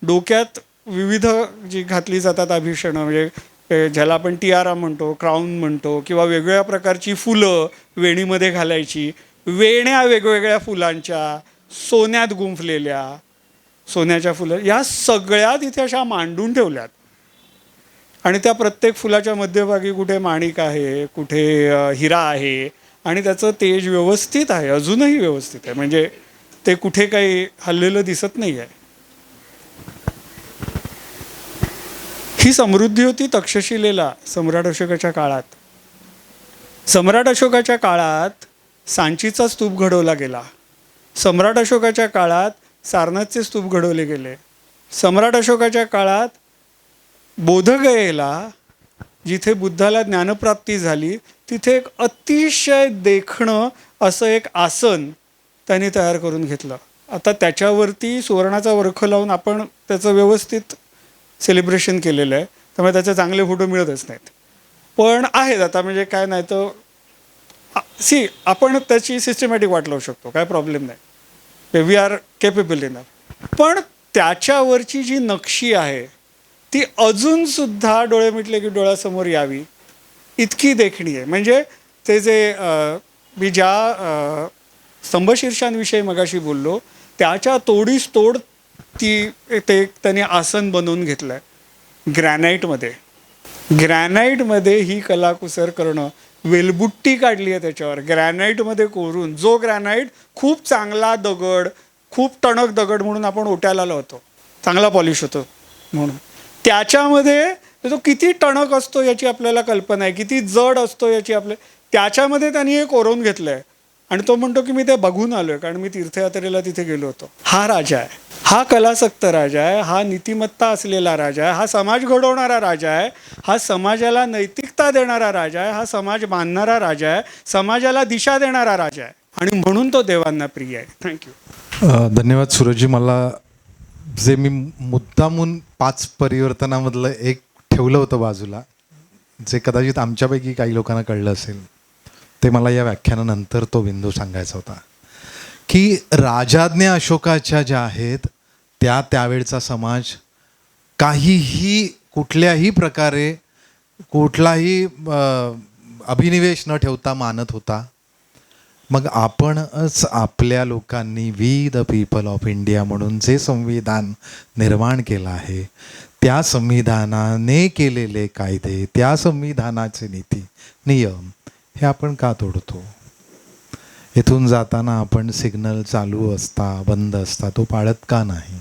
डोक्यात विविध जी घातली जातात आभूषणं, म्हणजे ज्याला आपण टियारा म्हणतो, क्राऊन म्हणतो, किंवा वेगवेगळ्या प्रकारची फुलं वेणीमध्ये घालायची, वेण्या वेगवेगळ्या फुलांच्या, सोन्यात गुंफलेल्या सोन्याच्या फुलं, या सगळ्या तिथे अशा मांडून ठेवल्यात. आणि त्या प्रत्येक फुलाच्या मध्यभागी कुठे माणिक आहे, कुठे हिरा आहे, आणि त्याचं तेज व्यवस्थित आहे, अजूनही व्यवस्थित आहे. म्हणजे ते कुठे काही हल्लेलं दिसत नाही आहे. ही समृद्धी होती तक्षशिलेला सम्राट अशोकाच्या काळात. सम्राट अशोकाच्या काळात सांचीचा स्तूप घडवला गेला. सम्राट अशोकाच्या काळात सारनाथचे स्तूप घडवले गेले. सम्राट अशोकाच्या काळात बोधगयेला, जिथे बुद्धाला ज्ञानप्राप्ती झाली, तिथे एक अतिशय देखणं असं एक आसन त्यांनी तयार करून घेतलं. आता त्याच्यावरती सुवर्णाचा वर्ख लावून आपण त्याचं व्यवस्थित सेलिब्रेशन केलेलं आहे, त्यामुळे त्याचे चांगले फोटो मिळतच नाहीत, पण आहेत आता. म्हणजे काय नाही तर आपण त्याची सिस्टमॅटिक वाट लावू शकतो, काय प्रॉब्लेम नाही. We are capable enough. पण त्याच्यावरची जी नक्षी आहे ती अजूनसुद्धा डोळे मिटले की डोळ्यासमोर यावी इतकी देखणी आहे. म्हणजे ते जे मी ज्या स्तंभशीर्षांविषयी मगाशी बोललो त्याच्या तोडीस तोड ते त्यांनी आसन बनवून घेतलं आहे ग्रॅनाईटमध्ये. ग्रॅनाईटमध्ये ही कलाकुसर करणं, वेलबुट्टी काढली आहे त्याच्यावर ग्रॅनाईटमध्ये कोरून. जो ग्रॅनाईट खूप चांगला दगड, खूप टणक दगड म्हणून आपण ओट्याला लावतो, चांगला पॉलिश होतो म्हणून, त्याच्यामध्ये तो किती टणक असतो याची आपल्याला कल्पना आहे, किती जड असतो याची त्याच्यामध्ये त्यांनी हे कोरून घेतलं आहे. आणि तो म्हणतो की मी ते बघून आलो आहे, कारण मी तीर्थयात्रेला तिथे गेलो होतो. हा राजा आहे, हा कलासक्त राजा आहे, हा नीतिमत्ता असलेला राजा आहे, हा समाज घडवणारा राजा आहे, हा समाजाला नैतिकता देणारा राजा आहे, हा समाज बांधणारा राजा आहे, समाजाला दिशा देणारा राजा आहे, आणि म्हणून तो देवांना प्रिय आहे. थँक्यू. धन्यवाद सूरजजी. मला जे मी मुद्दामून 5 परिवर्तनामधलं एक ठेवलं होतं बाजूला, जे कदाचित आमच्यापैकी काही लोकांना कळलं असेल, ते मला या व्याख्यानानंतर तो बिंदू सांगायचा होता की राजाज्ञा अशोकाच्या ज्या आहेत त्या त्यावेळचा समाज काहीही कुठल्याही प्रकारे कुठलाही अभिनिवेश न ठेवता मानत होता. मग आपणच आपल्या लोकांनी we the people of India म्हणून जे संविधान निर्माण केलं आहे, त्या संविधानाने केलेले कायदे, त्या संविधानाचे नीती नियम हे आपण का तोडतो? इथून जाताना आपण सिग्नल चालू असता बंद असता तो पाळत का नाही?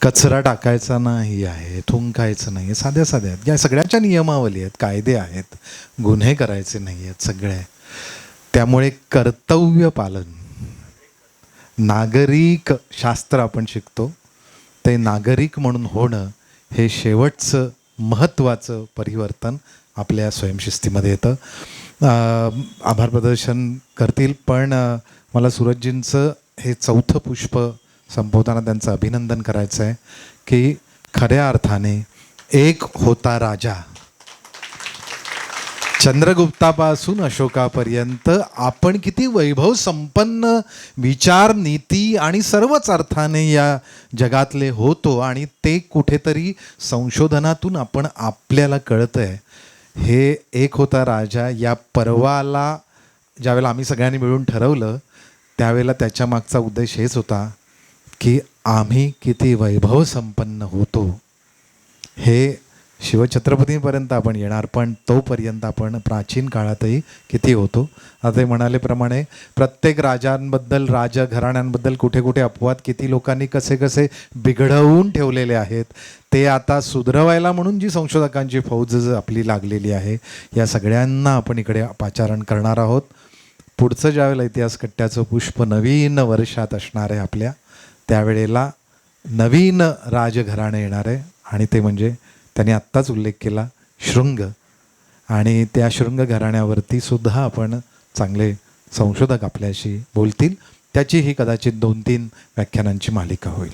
कचरा टाकायचा नाही आहे, थुंकायचं नाही, साध्या साध्या या सगळ्याच्या नियमावली आहेत, कायदे आहेत, गुन्हे करायचे नाही आहेत सगळे. त्यामुळे कर्तव्य पालन, नागरिक शास्त्र आपण शिकतो, ते नागरिक म्हणून होणं हे शेवटचं महत्त्वाचं परिवर्तन आपल्या स्वयंशिस्तीमध्ये येतं. आभार प्रदर्शन करतील, पण मला सूरजजींचं हे 4थं पुष्प संपवताना त्यांचं अभिनंदन करायचं आहे की खऱ्या अर्थाने एक होता राजा. चंद्रगुप्तापासून अशोकापर्यंत आपण किती वैभव संपन्न विचार, नीती आणि सर्वच अर्थाने या जगातले होतो आणि ते कुठेतरी संशोधनातून आपण आपल्याला कळतंय. हे एक होता राजा या पर्वाला ज्यावेळेला आम्ही सगळ्यांनी मिळून ठरवलं त्यावेळेला त्याच्या मागचा उद्देश हेच होता की आम्ही किती वैभव संपन्न होतो हे शिवछत्रपतींपर्यंत आपण येणार, पण तोपर्यंत आपण प्राचीन काळातही किती होतो. आता ते म्हणालेप्रमाणे प्रत्येक राजांबद्दल, राजघराण्यांबद्दल कुठे कुठे अपवाद किती लोकांनी कसे कसे बिघडवून ठेवलेले आहेत, ते आता सुधरवायला म्हणून जी संशोधकांची फौज आपली लागलेली आहे, या सगळ्यांना आपण इकडे पाचारण करणार आहोत. पुढचं ज्यावेळेला इतिहास कट्ट्याचं पुष्प नवीन वर्षात असणार आहे आपल्या, त्यावेळेला नवीन राजघराणे येणार आहे आणि ते म्हणजे त्यांनी आत्ताच उल्लेख केला शृंग, आणि त्या शृंग घराण्यावरती सुद्धा आपण चांगले संशोधक आपल्याशी बोलतील. त्याची ही कदाचित 2-3 व्याख्यानांची मालिका होईल.